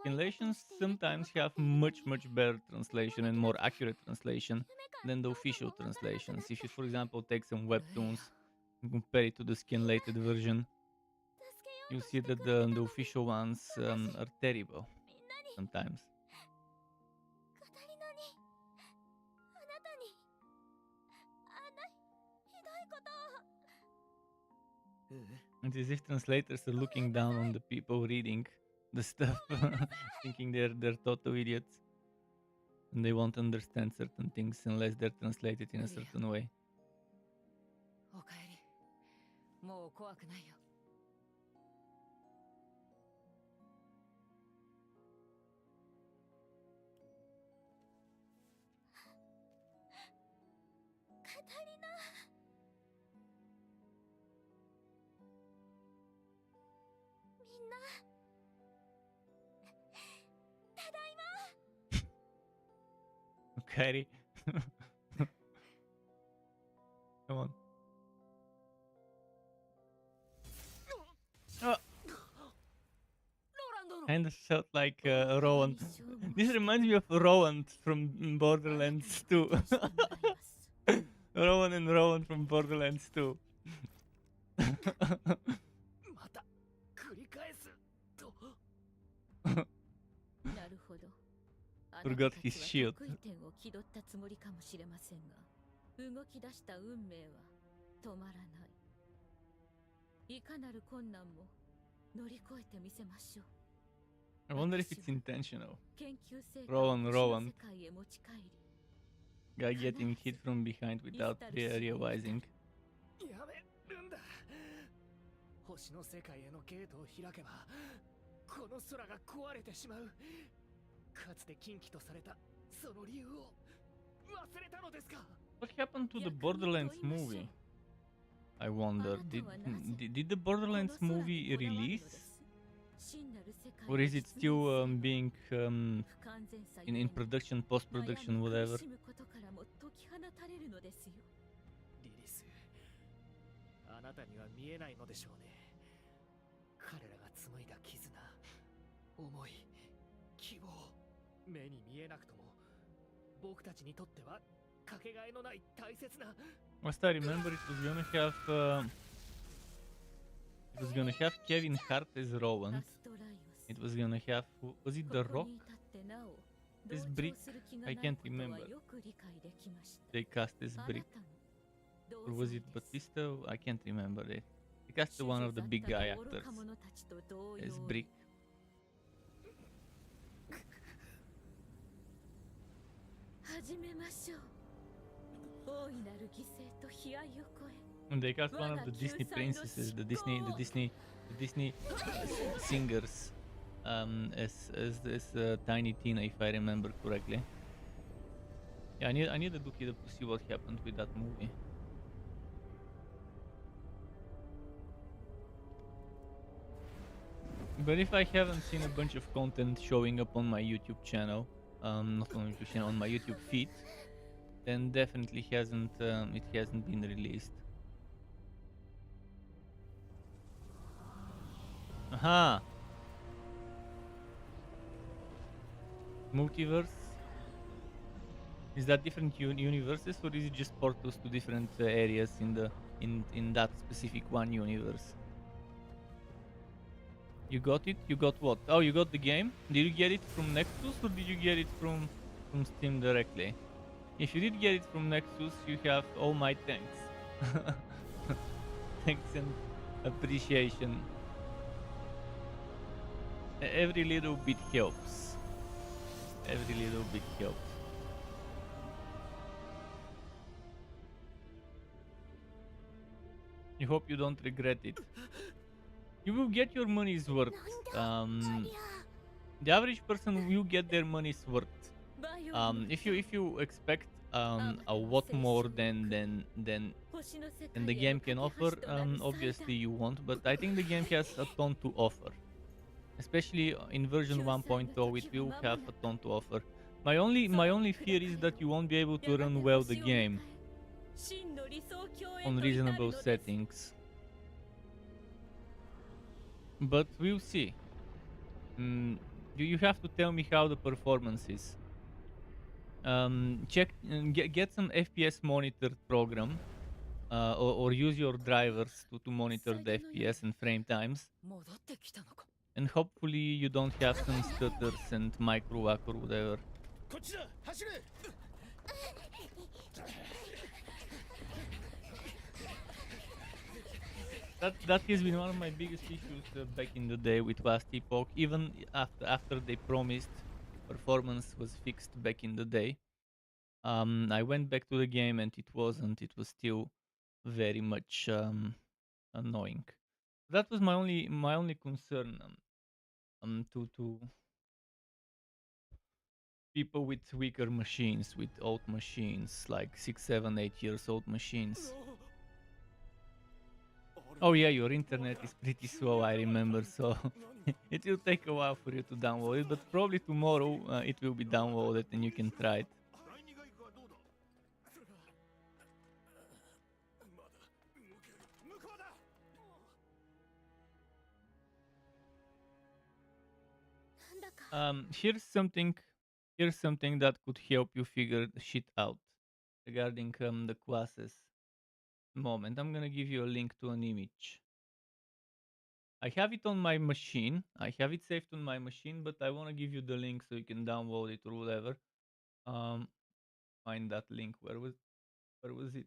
Scanlations sometimes have much better translation and more accurate translation than the official translations. If you, for example, take some webtoons and compare it to the scanlated version, you'll see that the official ones are terrible sometimes. カタリナにあなたにあんなひどいことを。 It's as if translators are looking down on the people reading the stuff, thinking they're total idiots, and they won't understand certain things unless they're translated in a certain way. おかえり。もう怖くないよ。カタリナ。みんな。ただいま。 Okay. Come on. Kind of felt like Rowan. This reminds me of Rowan from Borderlands 2. Rowan and Rowan from Borderlands 2. また繰り返すと。なるほど。 Forgot his shield. 得意点を気取ったつもりかもしれませんが、動き出した運命は止まらない。いかなる困難も乗り越えてみせましょう。 I wonder if it's intentional. 研究成果 Rowan を世界へ持ち帰り。 Guy getting hit from behind without realizing. やめるんだ。星の世界へのゲートを開けばこの空が壊れてしまう。かつて禁忌とされたその理由を忘れたのですか。 What happened to the Borderlands movie? I wonder. Did the Borderlands movie release? Or is it still being in production, post-production, whatever? リリス、あなたには見えないのでしょうね。彼らが紡いだ絆、思い、希望、目に見えなくとも僕たちにとってはかけがえのない大切な。 Last I remember, it was gonna have Kevin Hart as Rowan. It was gonna have, was it The Rock? This Brick? I can't remember. They cast this Brick. Or was it Batista? I can't remember it. They cast one of the big guy actors as Brick. And they cast one of the Disney princesses, the Disney singers, as Tiny Tina, if I remember correctly. Yeah, I needed to look it up to see what happened with that movie. But if I haven't seen a bunch of content showing up on my YouTube channel, not on my YouTube channel, on my YouTube feed, then definitely it hasn't been released. Aha! Multiverse? Is that different universes, or is it just portals to different areas in that specific one universe? You got it? You got what? Oh, you got the game? Did you get it from Nexus, or did you get it from Steam directly? If you did get it from Nexus, you have all my thanks. Thanks and appreciation. Every little bit helps. Every little bit helps. I hope you don't regret it. You will get your money's worth. The average person will get their money's worth. If you expect a lot more than the game can offer, obviously you won't. But I think the game has a ton to offer. Especially in version 1.0, it will have a ton to offer. My only fear is that you won't be able to run well the game on reasonable settings. But we'll see. You have to tell me how the performance is. Check, get some FPS monitor program, or use your drivers to monitor the FPS and frame times. And hopefully you don't have some stutters and micro whack or whatever. That has been one of my biggest issues back in the day with Last Epoch. Even after they promised performance was fixed back in the day, I went back to the game and it wasn't. It was still very much annoying. That was my only concern. To people with weaker machines, with old machines, like 6, 7, 8 years old machines. Oh yeah, your internet is pretty slow, I remember, so it will take a while for you to download it, but probably tomorrow it will be downloaded and you can try it. Here's something that could help you figure shit out regarding the classes. Moment, I'm gonna give you a link to an image. I have it on my machine. I have it saved on my machine, but I want to give you the link so you can download it or whatever. Find that link. Where was it?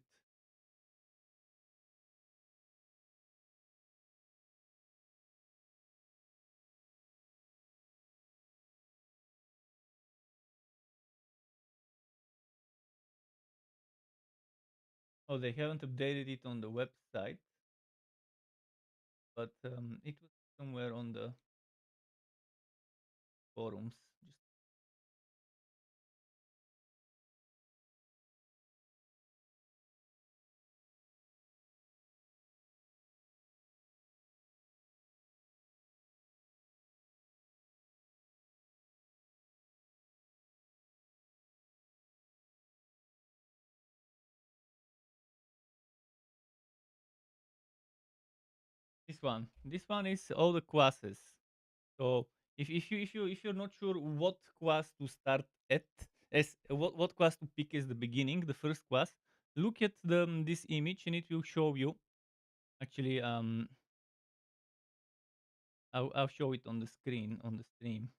Oh, they haven't updated it on the website. but it was somewhere on the forums. Just this one. This one is all the classes. So if you're not sure what class to start at, as what class to pick as the beginning, the first class, look at this image and it will show you. Actually, I'll show it on the screen on the stream.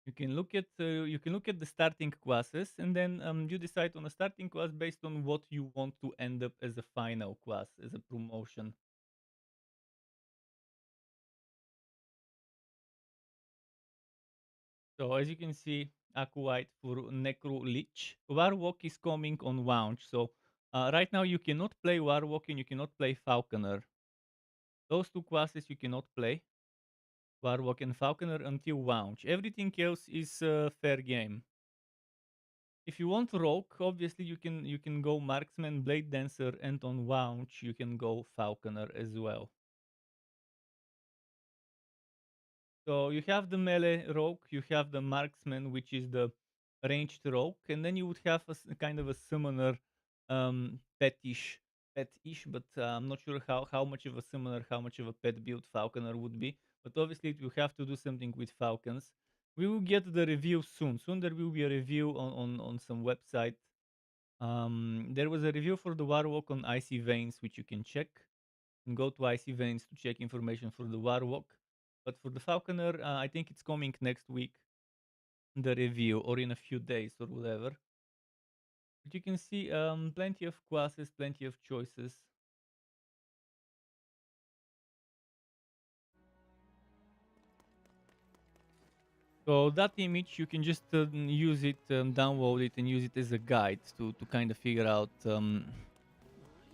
You can look at the starting classes, and then you decide on a starting class based on what you want to end up as a final class, as a promotion. So as you can see, Aquite for Necro Lich. Warwalk is coming on launch. So right now you cannot play Warwalk and you cannot play Falconer. Those two classes you cannot play, Warwalk and Falconer, until launch. Everything else is fair game. If you want Rogue, obviously you can go Marksman, Blade Dancer, and on launch you can go Falconer as well. So you have the melee rogue, you have the marksman, which is the ranged rogue, and then you would have a kind of a summoner, petish, pet-ish, but I'm not sure how much of a summoner, how much of a pet build Falconer would be. But obviously you have to do something with Falcons. We will get the review soon. Soon there will be a review on some website. There was a review for the Warwalk on Icy Veins, which you can check. And go to Icy Veins to check information for the Warwalk. But for the Falconer, I think it's coming next week, the review, or in a few days or whatever. But you can see plenty of classes, plenty of choices. So that image, you can just use it, download it, and use it as a guide to kind of figure out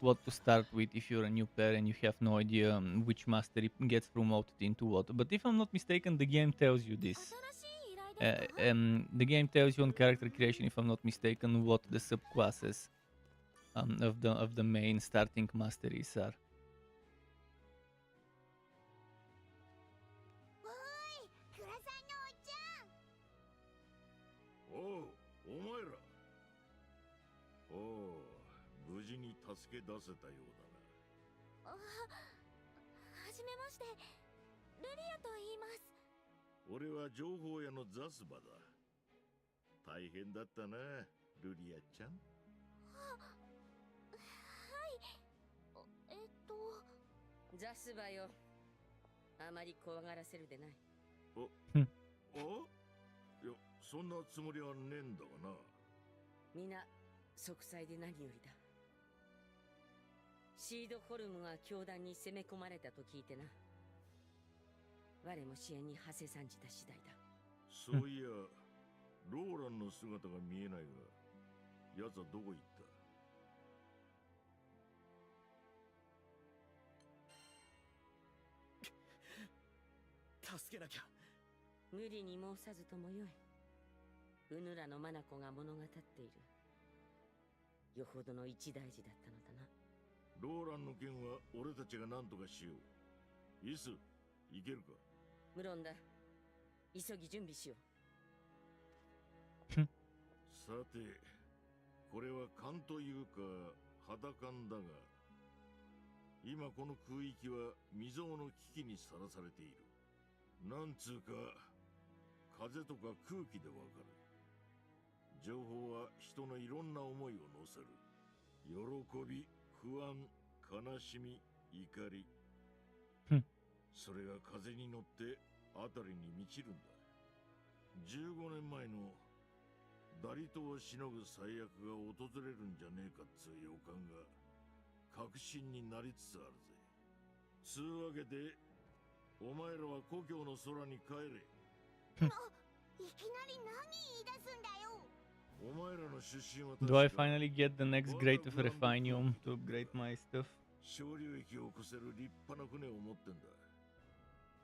what to start with if you're a new player and you have no idea which mastery gets promoted into what. But if I'm not mistaken, the game tells you this. The game tells you on character creation, if I'm not mistaken, what the subclasses of the main starting masteries are. おーい、倉さんのおっちゃん。おう、お前ら。おお、無事に助け出せたようだな。はじめまして、ルリアと言います。俺は情報屋のザスバだ。大変だったな、ルリアちゃん。はい。ザスバよ。あまり怖がらせるでない。おいや、そんなつもりはねえんだがな。みんな息災で何よりだ。シードホルムが教団に攻め込まれたと聞いてな。我も支援に馳せ参じた次第だ。そういや、ローランの姿が見えないが、奴はどこ行った？助けなきゃ。無理に申さずともよい。うぬらの眼が物語っている。よほどの一大事だったのだな。ローランの件は俺たちが何とかしよう。イス、行けるか？無論だ。急ぎ準備しよう。さて、これは勘というか肌感だが、今この空域は未曾有の危機にさらされている。なんつうか、風とか空気でわかる。情報は人のいろんな思いを乗せる。喜び、不安、悲しみ、怒り。それが風に乗って辺りに満ちるんだ。15年前のダリトをしのぐ最悪が訪れるんじゃねえかっつう予感が確信になりつつあるぜ。つうわけで、お前らは故郷の空に帰れ。いきなり何言い出すんだよ。お前らの出身は Do I finally get the next grade of Refinium to upgrade my stuff? 小流域を越せる立派な船を持ってんだ。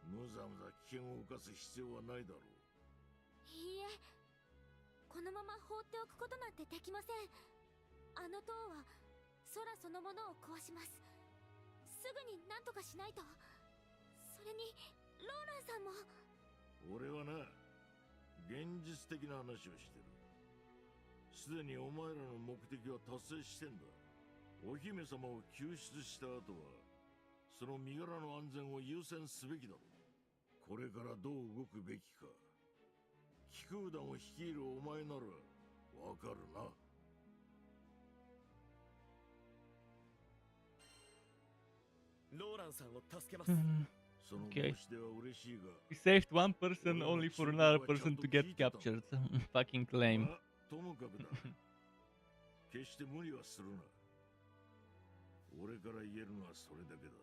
むざむざ危険を冒す必要はないだろう。いいえ、このまま放っておくことなんてできません。あの塔は空そのものを壊します。すぐに何とかしないと。それにローランさんも。俺はな、現実的な話をしてる。すでにお前らの目的は達成してんだ。お姫様を救出した後はその身柄の安全を優先すべきだろう。これからどう動くべきか、気空団を率いるお前ならわかるな。ローランさんを助けます。 その Okay. 申し出は嬉しいが、 He saved one person only for another person to get captured. Fucking lame. まあともかくだ。決して無理はするな。俺から言えるのはそれだけだ。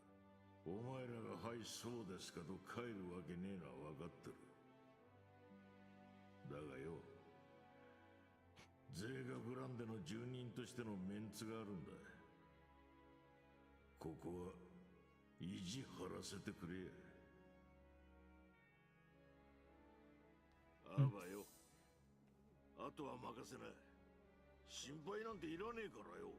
お前らがはいそうですかと帰るわけねえのは分かってる。だがよ、ゼーガグランデの住人としてのメンツがあるんだ。ここは意地張らせてくれや。あばよ、あとは任せな。心配なんていらねえからよ。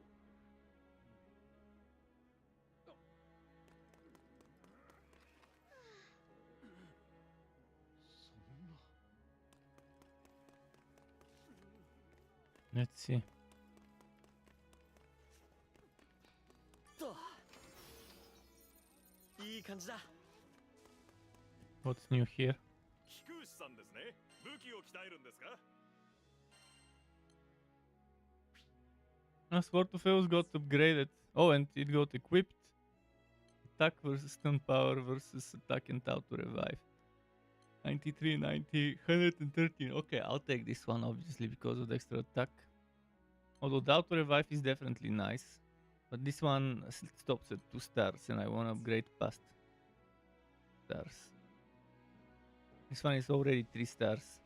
Let's see. といい感じだ。 What's new here? 貴空士さんですね。武器を鍛えるんですか？ Sword of Eos got upgraded. Oh, and it got equipped. Attack versus stun power versus attack and auto revive. 93, 90, 113. Okay, I'll take this one obviously because of the extra attack. Although the auto revive is definitely nice. But this one stops at 2 stars and I want to upgrade past stars. This one is already 3 stars.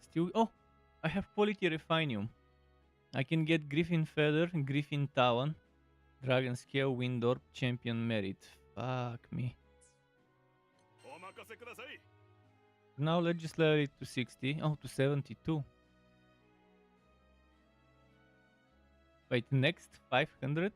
Still, oh, I have quality refinium. I can get Griffin Feather, Griffin Talon, Dragon Scale, Wind Orb, Champion Merit. Fuck me. Now let's just level it to 60. Oh, to 72. Wait, next 500?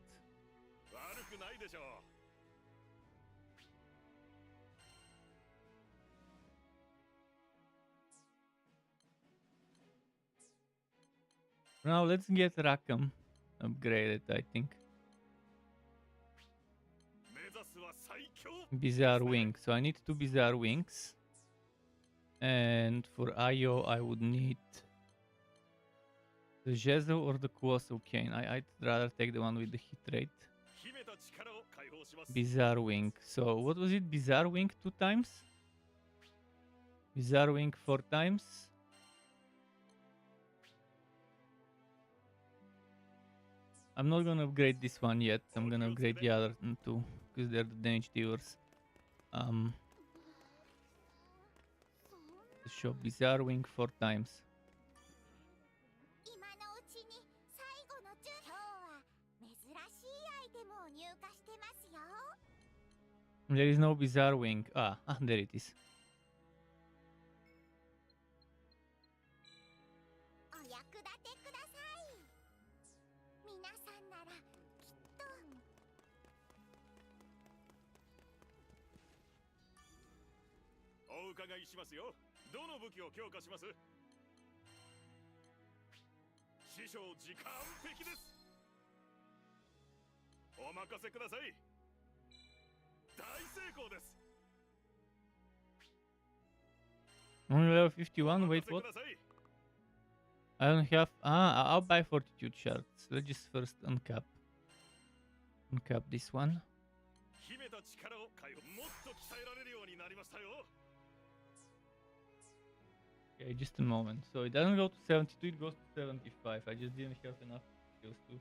Now let's get Rackham upgraded, I think. Bizarre Wing. So I need 2 Bizarre Wings. And for Io, I would need the Jezo or the Colossal Cane. I'd rather take the one with the hit rate. Bizarre Wing. So what was it? Bizarre Wing 2 times? Bizarre Wing 4 times? I'm not gonna upgrade this one yet. I'm gonna upgrade the other two because they're the damage dealers. Show Bizarre Wing 4 times. There is no Bizarre Wing. There it is. Only level 51? Wait, what? I don't have... I'll buy Fortitude shards. Let's just first uncap. Uncap this one. Okay, just a moment. So it doesn't go to 72, it goes to 75. I just didn't have enough skills to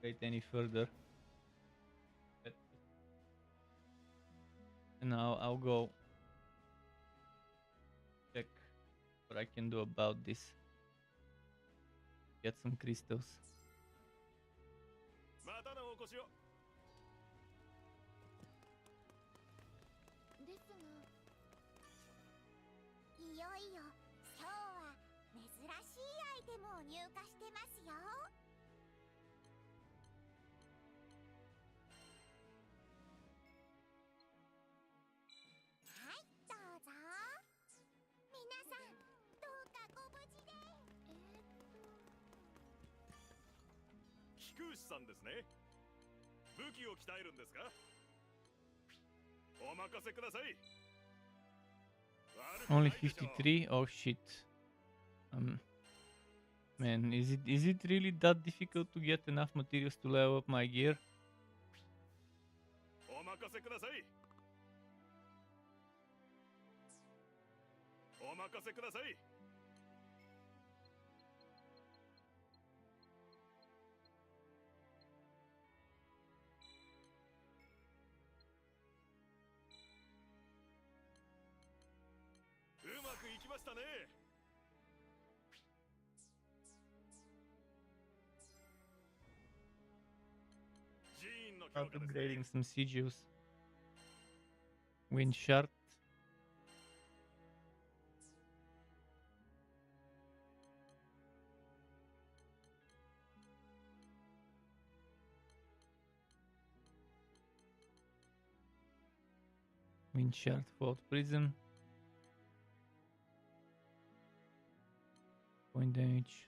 get any further. And now I'll go check what I can do about this. get some crystals. またのお越しを。ですが、いよいよ今日は珍しいアイテムを入荷してますよ。はい、どうぞ。皆さん、どうかご無事で。菊牛さんですね。武器を鍛えるんですか？お任せください。 Only 53? Oh shit. Man, is it really that difficult to get enough materials to level up my gear? お任せください。お任せください。うまくいきましたね。寺院の強化ですね。 Upgrading some sigils. Wind shard. Wind shard, Fort Prism. Point damage.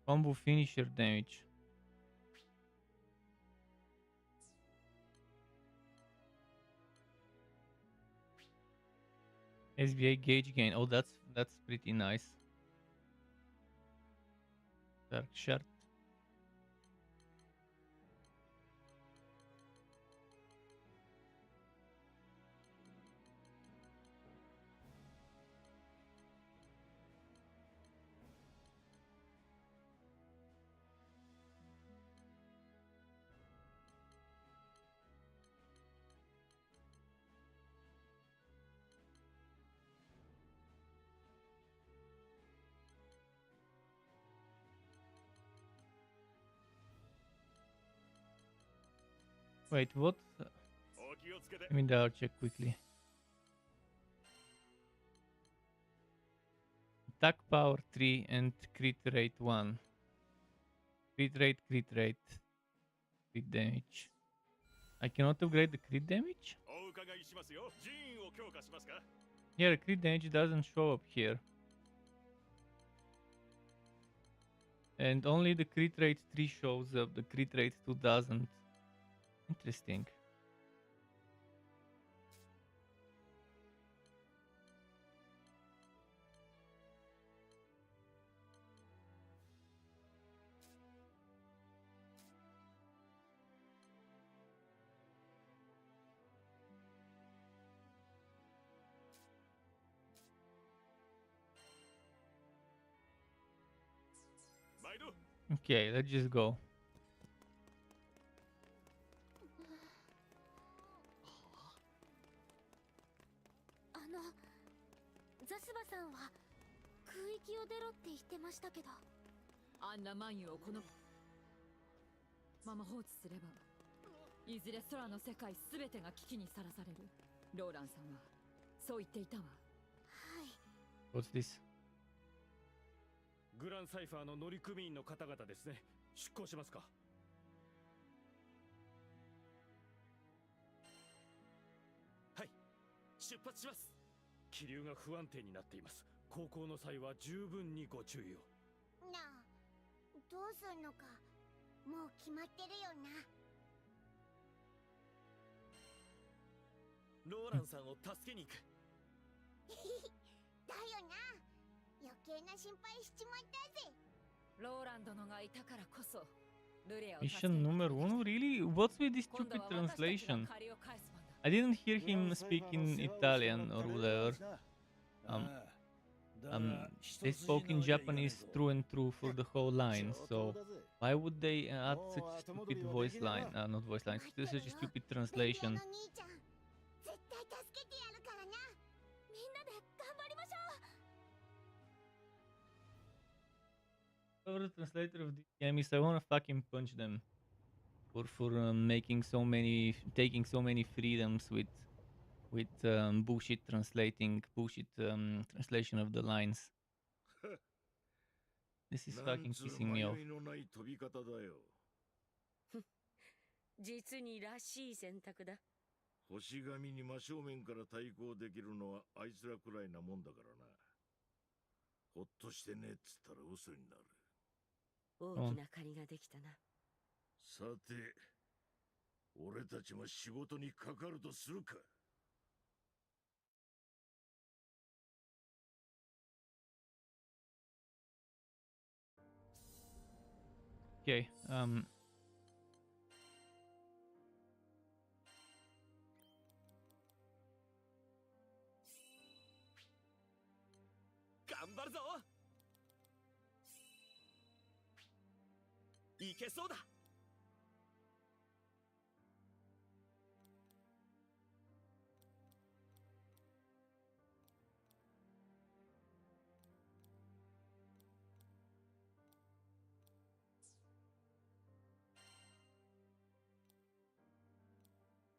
Combo finisher damage. SBA gauge gain. Oh, that's pretty nice. Dark shard. Wait, what? お気をつけて。 Let me double check quickly. Attack power 3 and crit rate 1. Crit rate, crit damage. I cannot upgrade the crit damage? お伺いしますよ。寺院を強化しますか？ Yeah, the crit damage doesn't show up here. And only the crit rate 3 shows up, the crit rate 2 doesn't. Interesting. Okay, let's just go. ザスバさんは空域を出ろって言ってましたけど、あんなマユをこのまま放置すればいずれ空の世界すべてが危機にさらされる。ローランさんはそう言っていたわ。はい。 What's this? グランサイファーの乗組員の方々ですね。出港しますか？はい、出発します。気流が不安定になっています。航行の際は十分にご注意を。なあ、どうすんのかもう決まってるよな。ローランさんを助けに行く。だよな。余計な心配しちまったぜ。ローラン殿がいたからこそルレアを助け Mission number 1? Really? What's with this stupid translation? I didn't hear him speak in Italian or whatever. They spoke in Japanese through and through for the whole line, so why would they add such stupid voice line? Not voice line, such a stupid translation. 絶対助けてやるからな。みんなで頑張りましょう。The translator of the game is I wanna fucking punch them for making so many, taking so many freedoms with bullshit translating, bullshit translation of the lines. This is なん fucking つう pissing me off. 迷いのない飛び方だよ。実にらしい選択だ。星神に真正面から対抗できるのはあいつらくらいなもんだからな。ほっとしてねっつったら嘘になる。大きな借りができたな。さて、俺たちも仕事にかかるとするか。Okay. 頑張るぞ。いけそうだ。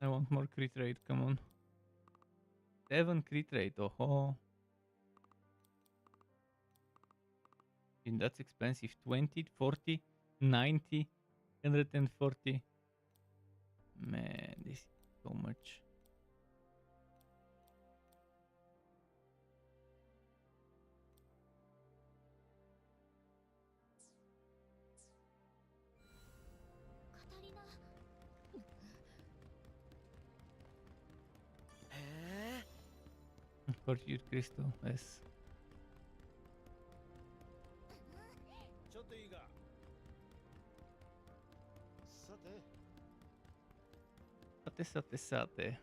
I want more crit rate, come on. 7 crit rate, oh. And that's expensive. 20, 40, 90, 140. Man, this is so much. Fortune Crystal, yes. ちょっといいか。さて。 Sate.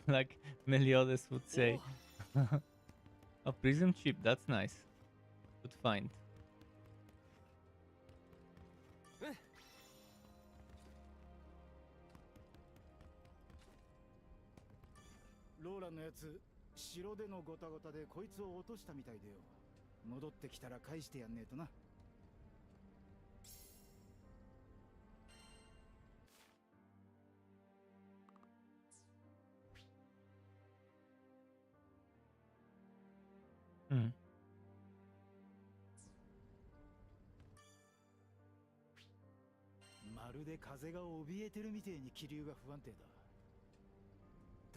Like Meliodas would say. A prism chip, that's nice. Good find. ローランのやつ、城でのゴタゴタでこいつを落としたみたいでよ。戻ってきたら返してやんねえとな。まるで風が怯えてるみてえに気流が不安定だ。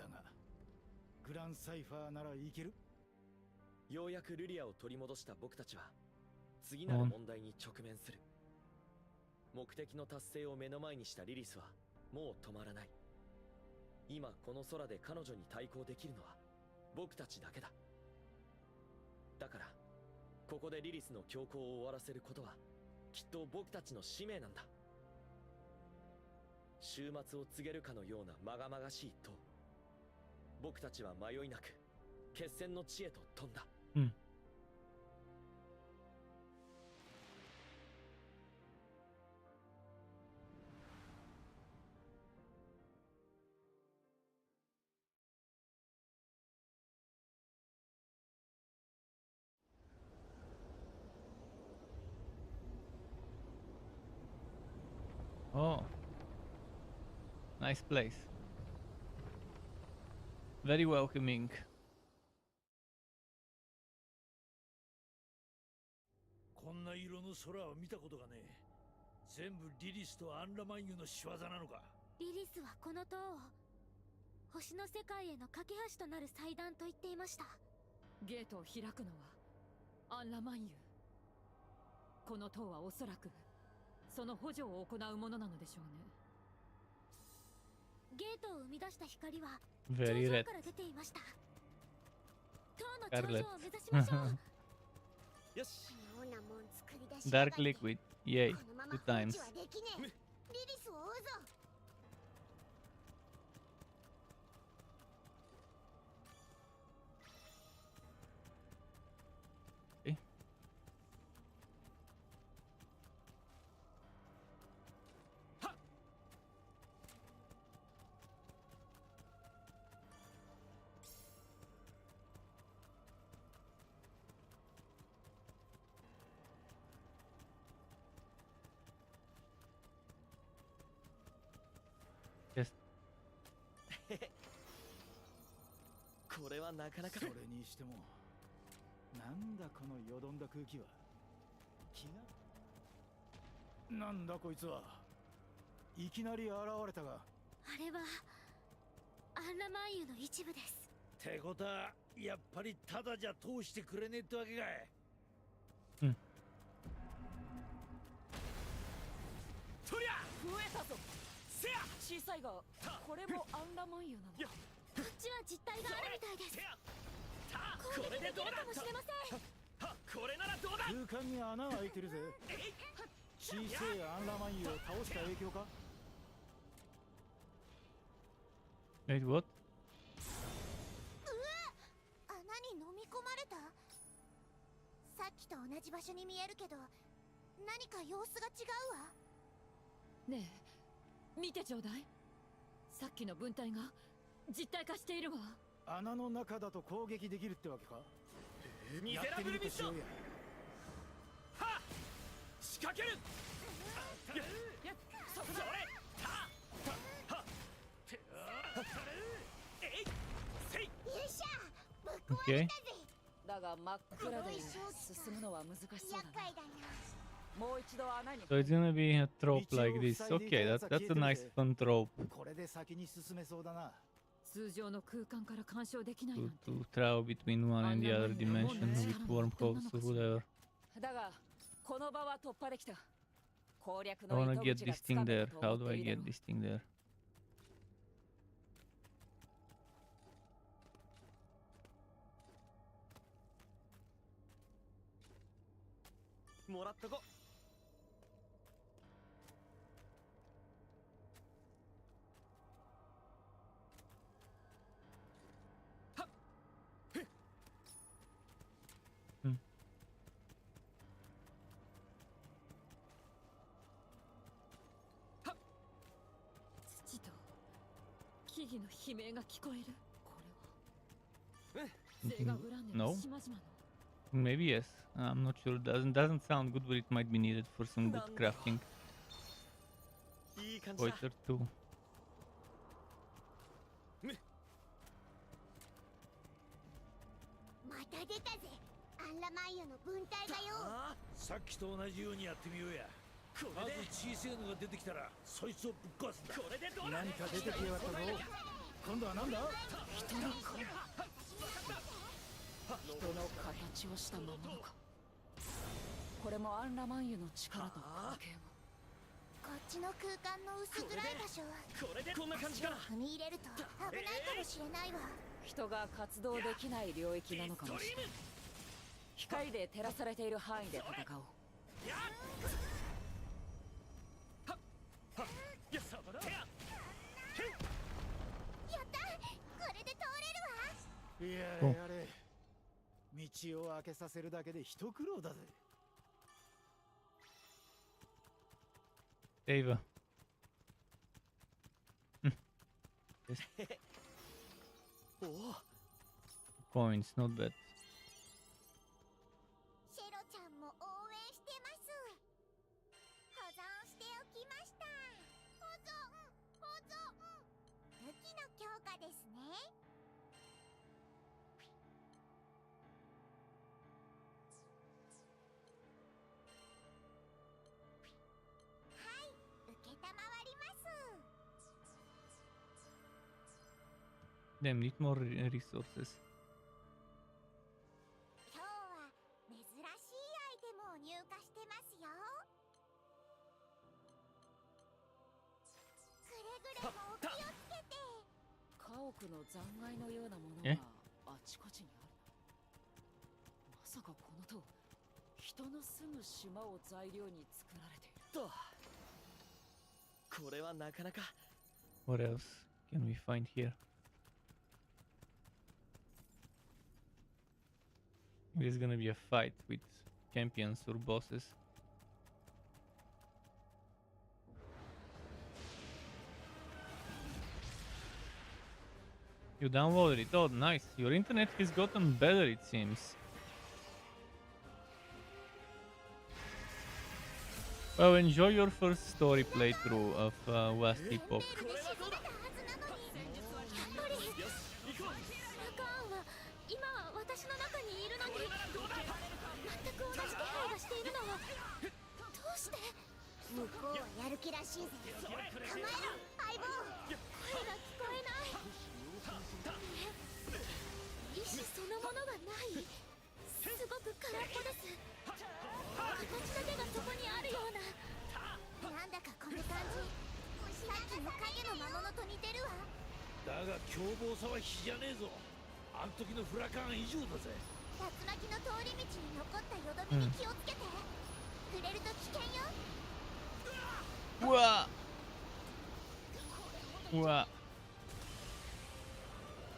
だがグランサイファーならいける。ようやくルリアを取り戻した僕たちは次なる問題に直面する。目的の達成を目の前にしたリリスはもう止まらない。今この空で彼女に対抗できるのは僕たちだけだ。だからここでリリスの強行を終わらせることはきっと僕たちの使命なんだ。終末を告げるかのようなまがまがしい塔。僕たちは迷いなく決戦の地へと飛んだ。Oh. Nice place. Very welcoming. こんな色の空は見たことがねえ。全部リリスとアンラマンユの仕業なのか。リリスはこの塔を星の世界への架け橋となる祭壇と言っていました。ゲートを開くのはアンラマンユ。この塔はおそらくその補助を行うものなのでしょうね。ゲートを生み出した光は Very 頂 red. 上から出ていました。塔の頂上を目指しましょう。よし。妙なもん作り出しやが Dark って。 liquid. Yay. このまま Two 放 times. 置はできねえ。リリスを追うぞ。Okay. Yes. これはなかなか。それにしてもなんだこのよどんだ空気は。気がなんだこいつは。いきなり現れたが。あれはアンラマンユの一部です。ってことはやっぱりただじゃ通してくれねえってわけかい。とりゃ増えたぞ。せや小さいがこれもアンラマンユなの。こっちは実体があるみたいです。せやた攻撃できこれでどうだるかもしれません。はこれならどうだ。空間に穴が開いてるぜ。小さいアンラマンユを倒した影響か。 Wait, what? 穴に飲み込まれた。さっきと同じ場所に見えるけど何か様子が違うわ。ねえ、見てちょうだい。さっきの分隊が実体化しているわ。穴の中だと攻撃できるってわけか。ミゼラブルミッション。はっ仕掛ける。それたはっえいせい。よっしゃぶっ壊 Okay. れたぜ。だが真っ暗で進むのは難しそうだな。厄介だな。もう一度穴に。 So it's gonna be a trope like this. Okay, that's a nice fun trope これで先に進めそうだな。通常の空間から干渉できないな to, んて。 to travel between one and the other dimension with wormholes or whatever. だがこの場は突破できた。攻略 I の wanna 糸 get 口が this つ thing かめ there. たと How 思 do っ I ている get の。 this thing there? もらっとこ。はっふっ土と木々の悲鳴が聞こえる。これはゼガグランデの No. 島々の。 Maybe yes. I'm not sure. Doesn't sound good, but it might be needed for some good crafting. いい感じだ。 Poiter 2. また出たぜ。アンラマンユの分隊がよ。さっきと同じようにやってみようや。まず小さいのが出てきたらそいつをぶっ壊すんだ。これでどうだ。何か出てきやがったぞ。今度は何だ。人の顔。人の形をした魔物か。これもアンラマンユの力と関係が。こっちの空間の薄暗い場所。これでこんな感じかな。踏み入れると危ないかもしれないわ。人が活動できない領域なのかもしれない。光で照らされている範囲で戦おう。やさばだ。やったこれで通れるわ。やれやれ。道を開けさせるだけで一苦労だぜ。Ava. Coins, not bad. シェロちゃんも応援してます。保存しておきました。保存武器の強化ですね。はい受けたまわります。 Damn, need more resources. 今日は珍しいアイテムを入荷してますよ。くれぐれもお気をつけて。家屋の残骸のようなものえがあちこちにあるな。まさかこの塔、人の住む島を材料に作られていると。これはなかなか。 What else can we find here? There's gonna be a fight with champions or bosses. You downloaded it. Oh, nice. Your internet has gotten better, it seems. Well, enjoy your first story playthrough of West Epoch. 沈めた。私の中にいるのに全く同じ気配がしているのはどうして？向こうはやる気らしいぜ。構えろ相棒。声が聞こえない。意志そのものがない。すごく空っぽです。形だけがそこにあるような。なんだかこの感じさっきの影の魔物と似てるわ。だが凶暴さは比じゃねえぞ。あん時のフラカン以上だぜ。竜巻の通り道に残ったよどみに気をつけて。触れると危険よ。うわうわ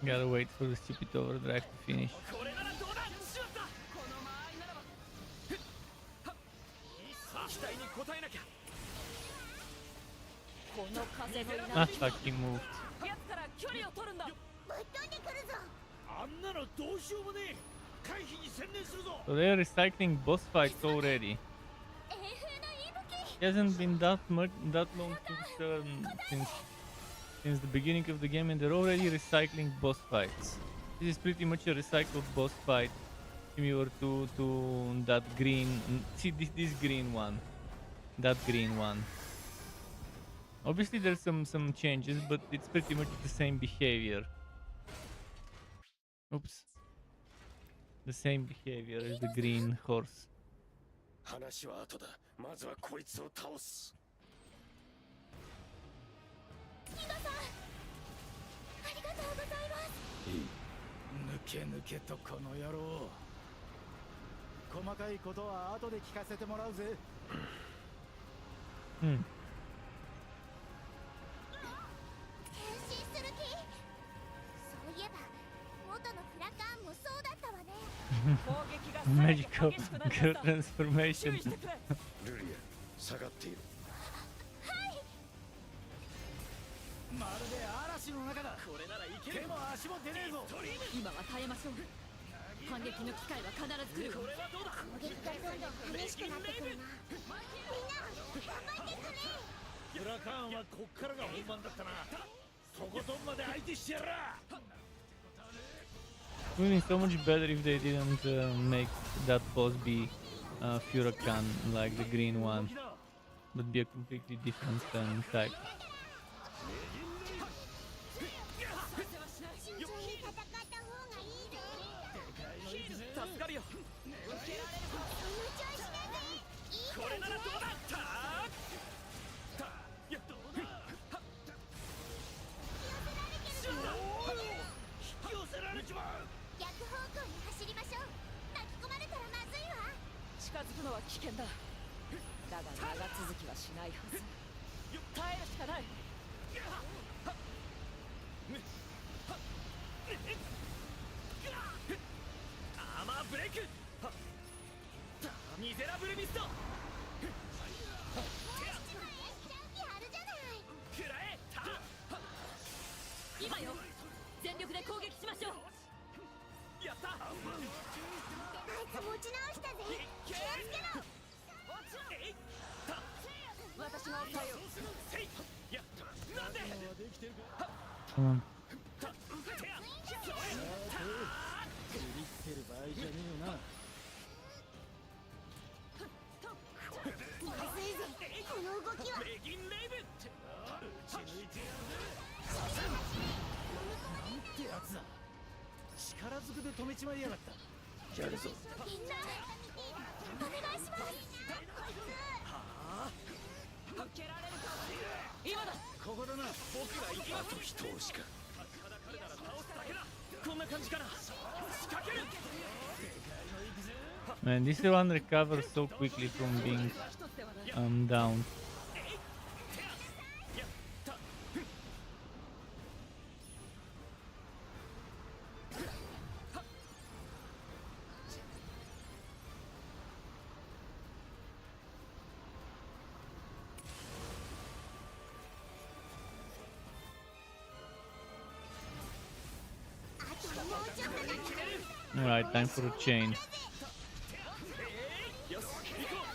Gotta wait for the stupid overdrive to finish. これならどうだ。しまった。この間合いならば期待に応えなきゃ。この風の稲 Ah, fucking move. やつから距離を取るんだ。ぶっ飛んでくるぞ。あんなのどうしようもねえ。回避に専念するぞ。 So they are recycling boss fights already. 永遠の息吹。 It hasn't been that long since the beginning of the game, and they're already recycling boss fights. This is pretty much a recycled boss fight, similar to that green. See this green one, that green one. Obviously, there's some changes, but it's pretty much the same behavior. Oops, the same behavior as the green horse. 話は後だ。まずはこいつを倒す。ヒドさん、ありがとうございます。抜け抜けとこの野郎。細かいことは後で聞かせてもらうぜ。変身する気？そういえば元のフラカーンもそうだったわね。攻撃がさらに Magical 激しくなった girl んだ。 transformation. 注意してくれ。ルリア、下がっている。まるで嵐の中だ。これならいける。手も足も出ねえぞ。今は耐えましょう。反撃の機会は必ず来るわ。これはどうだ。攻撃がどんどん激しくなってくるな。みんな頑張ってくれ。フラカーンはこっからが本番だったな。とことんまで相手してやら。 It would be so much better if they didn't make that boss be Furakan like the green one, but be a completely different type. 慎重に戦った方がいいぜ。助かるよ。その調子だぜ。いいこれならどうだ。引き寄せられちまう。逆方向に走りましょう。巻き込まれたらまずいわ。近づくのは危険だ。だが長続きはしないはず。耐えるしかない。アーマーブレイク。ミゼラブルミスト。もう一枚やっちゃう気あるじゃない。食らえ。今よ。全力で攻撃しましょう。やった。あいつ持ち直したぜ。気をつけろ。私が抑えよう。やなんで。 Come on. ビビってる場合じゃねえよな。まずいぜ。この動きは。レギンレイブ。なんてやつだ。力ずくで止めちまいやがった。やるぞ。みんなお願いします。受けられるか。今だ。ここだな。僕が行きます。一押しか。彼なら倒すだけだ。こんな感じかな。仕掛ける。 Man, this one recovers so quickly from being down. Alright, time for a chain. よし、行こう。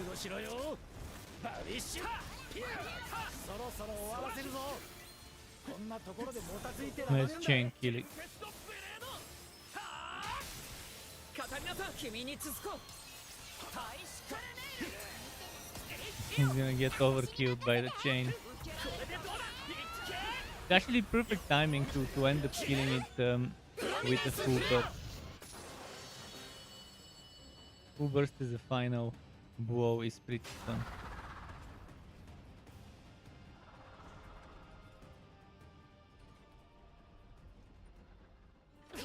悟しろよバビッシュ。そろそろ終わらせるぞ。こんなところでもたついてられね Nice えんだ。 chain killing. カタリナさん君に続こう。 He's gonna get overkilled by the chain. It's actually perfect timing to end up killing it with a full burst. Full burst as a final blow is pretty fun. Yeah.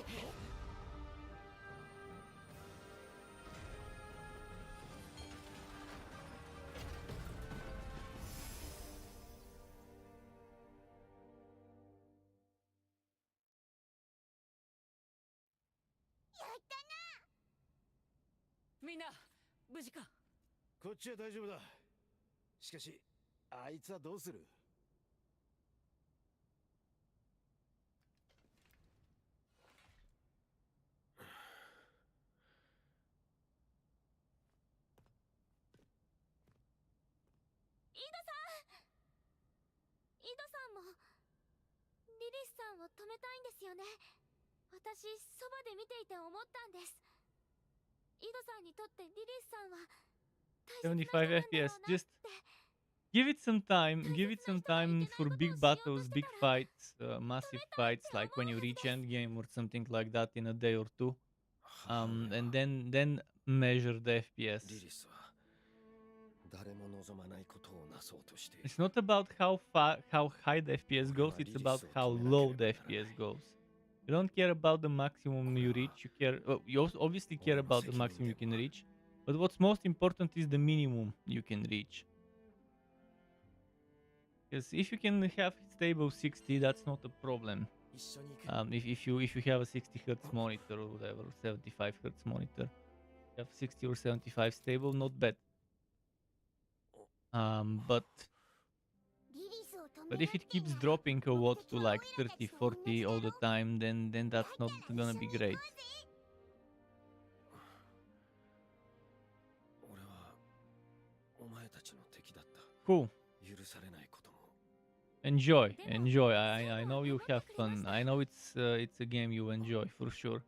みんな無事か。こっちは大丈夫だ。しかしあいつはどうする。イドさんもリリスさんを止めたいんですよね。私そばで見ていて思ったんです。イドさんにとってリリスさんは75 FPS. Just give it some time. Give it some time for big battles, big fights, massive fights, like when you reach endgame or something like that in a day or two. And then measure the FPS. It's not about how high the FPS goes. It's about how low the FPS goes. You don't care about the maximum you reach. You care. You also obviously care about the maximum you can reach. But what's most important is the minimum you can reach. Because if you can have stable 60, that's not a problem. If you have a 60 Hz monitor or whatever, 75 Hz monitor, you have 60 or 75 stable, not bad. But if it keeps dropping a watt to like 30, 40 all the time, then that's not gonna be great. Cool. Enjoy. I know you have fun. I know it's a game you enjoy for sure.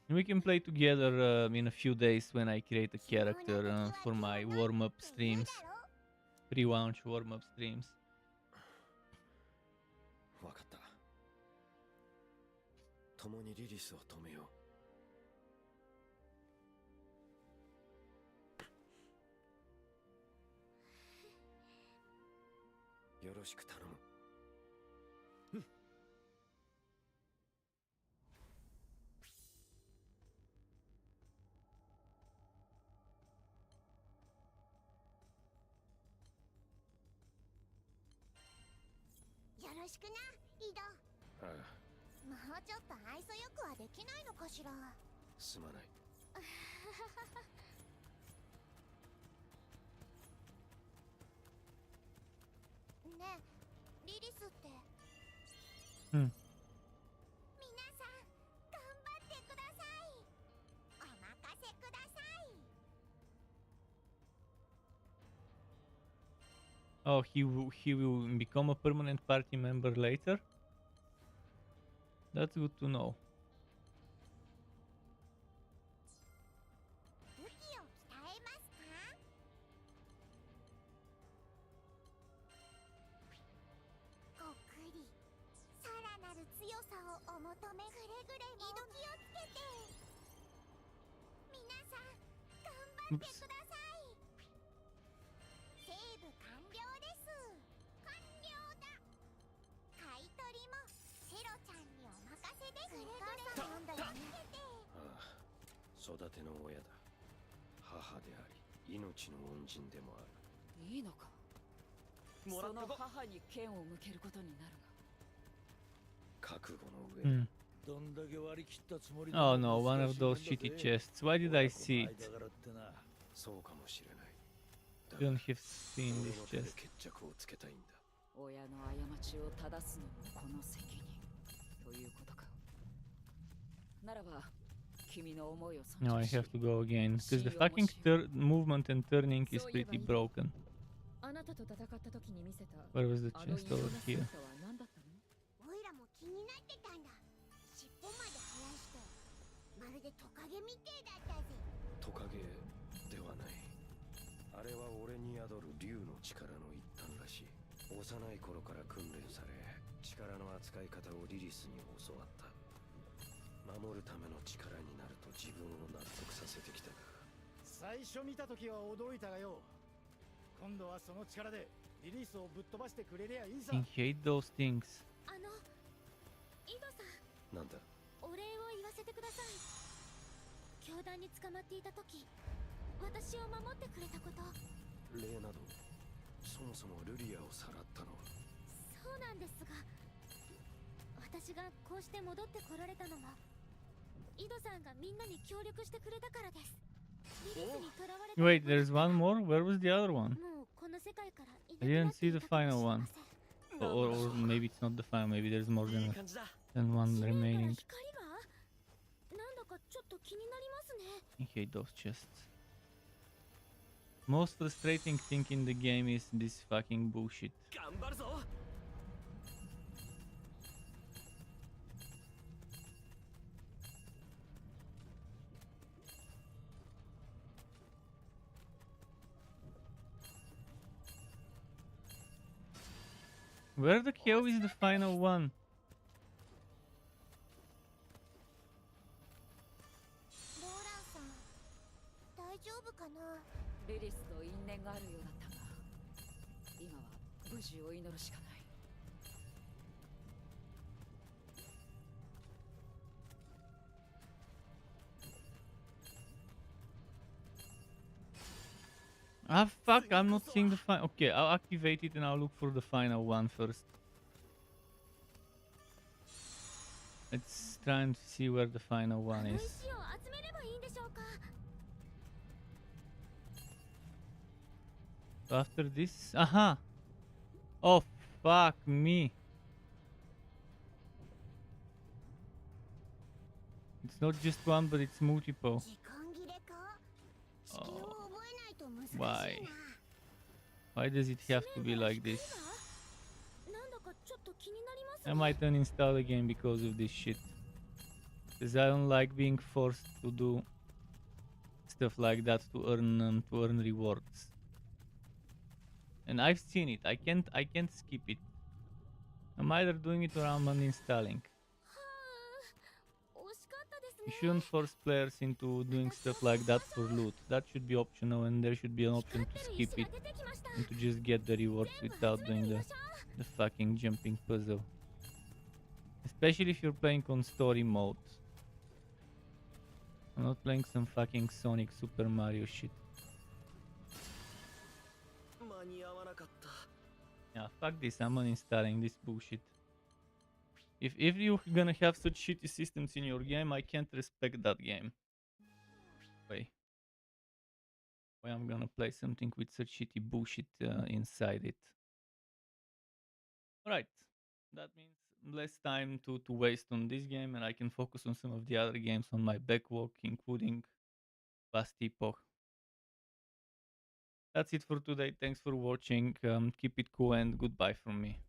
We can play together in a few days when I create a character for my warm-up streams, pre-launch warm-up streams. Yoroshiku よろしくな、イド。ああ。もうちょっと愛想よくはできないのかしら。すまない。ねえ、リリスって。うん。皆さん、頑張ってください。お任せください。Oh, he will become a permanent party member later? That's good to know. 武器を鍛えますか？ごくり、さらなる強さをお求め。くれぐれも気をつけて。皆さん、頑張ってください。セーブ完了です。完了だ。買い取りもセロちゃんにお任せです。くれぐれも気をつけて。ああ、育ての親だ。母であり、命の恩人でもある。いいのか。その母に剣を向けることになるが。覚悟の上だ。Oh no, one of those shitty chests. Why did I see it? そうかもしれない。 Don't have seen this chest. 親の過ちを正すのもこの責任ということか。ならば No, I have to go again because the fucking movement and turning is pretty broken. Where was the chest over here? オイラも気になってたんだ。尻尾まで生やしてまるでトカゲみてえだったぜ。トカゲではない。あれは俺に宿る竜の力の一環らしい。幼い頃から訓練され、力の扱い方をリリスに教わった。守るための力になると自分を納得させてきたが、最初見た時は驚いたがよ。今度はその力でリリースをぶっ飛ばしてくれりゃいいさ。 I hate those things. イドさん。なんだ。お礼を言わせてください。教団に捕まっていた時、私を守ってくれたこと。礼など、そもそもルリアをさらったのは。そうなんですが、私がこうして戻ってこられたのもイドさんがみんなに協力してくれたからです。リリスに囚われた。 Wait, there's one more? Where was the other one? もうこの世界から I didn't see the final one. Or maybe it's not the final, maybe there's more than one remaining. 光がなんだかちょっと気になりますね。 I hate those chests. Most frustrating thing in the game is this fucking bullshit. 頑張るぞ。 Where the hell is the final one? ローランさん、大丈夫かな。リリスと因縁があるようだったが、今は無事を祈るしかない。 Ah fuck, I'm not seeing the final. Okay, I'll activate it and I'll look for the final one first. Let's try and see where the final one is. After this, aha! Oh fuck me! It's not just one, but it's multiple. Oh. Why? Why does it have to be like this? I might uninstall the game because of this shit. Because I don't like being forced to do stuff like that to earn rewards. And I've seen it. I can't skip it. I'm either doing it or I'm uninstalling. You shouldn't force players into doing stuff like that for loot. That should be optional, and there should be an option to skip it and to just get the rewards without doing the fucking jumping puzzle. Especially if you're playing on story mode. I'm not playing some fucking Sonic Super Mario shit. Yeah, fuck this, I'm uninstalling this bullshit. If you're gonna have such shitty systems in your game, I can't respect that game. Why I'm gonna play something with such shitty bullshit inside it. Alright, that means less time to waste on this game, and I can focus on some of the other games on my backlog, including Past Epoch. That's it for today, thanks for watching, keep it cool and goodbye from me.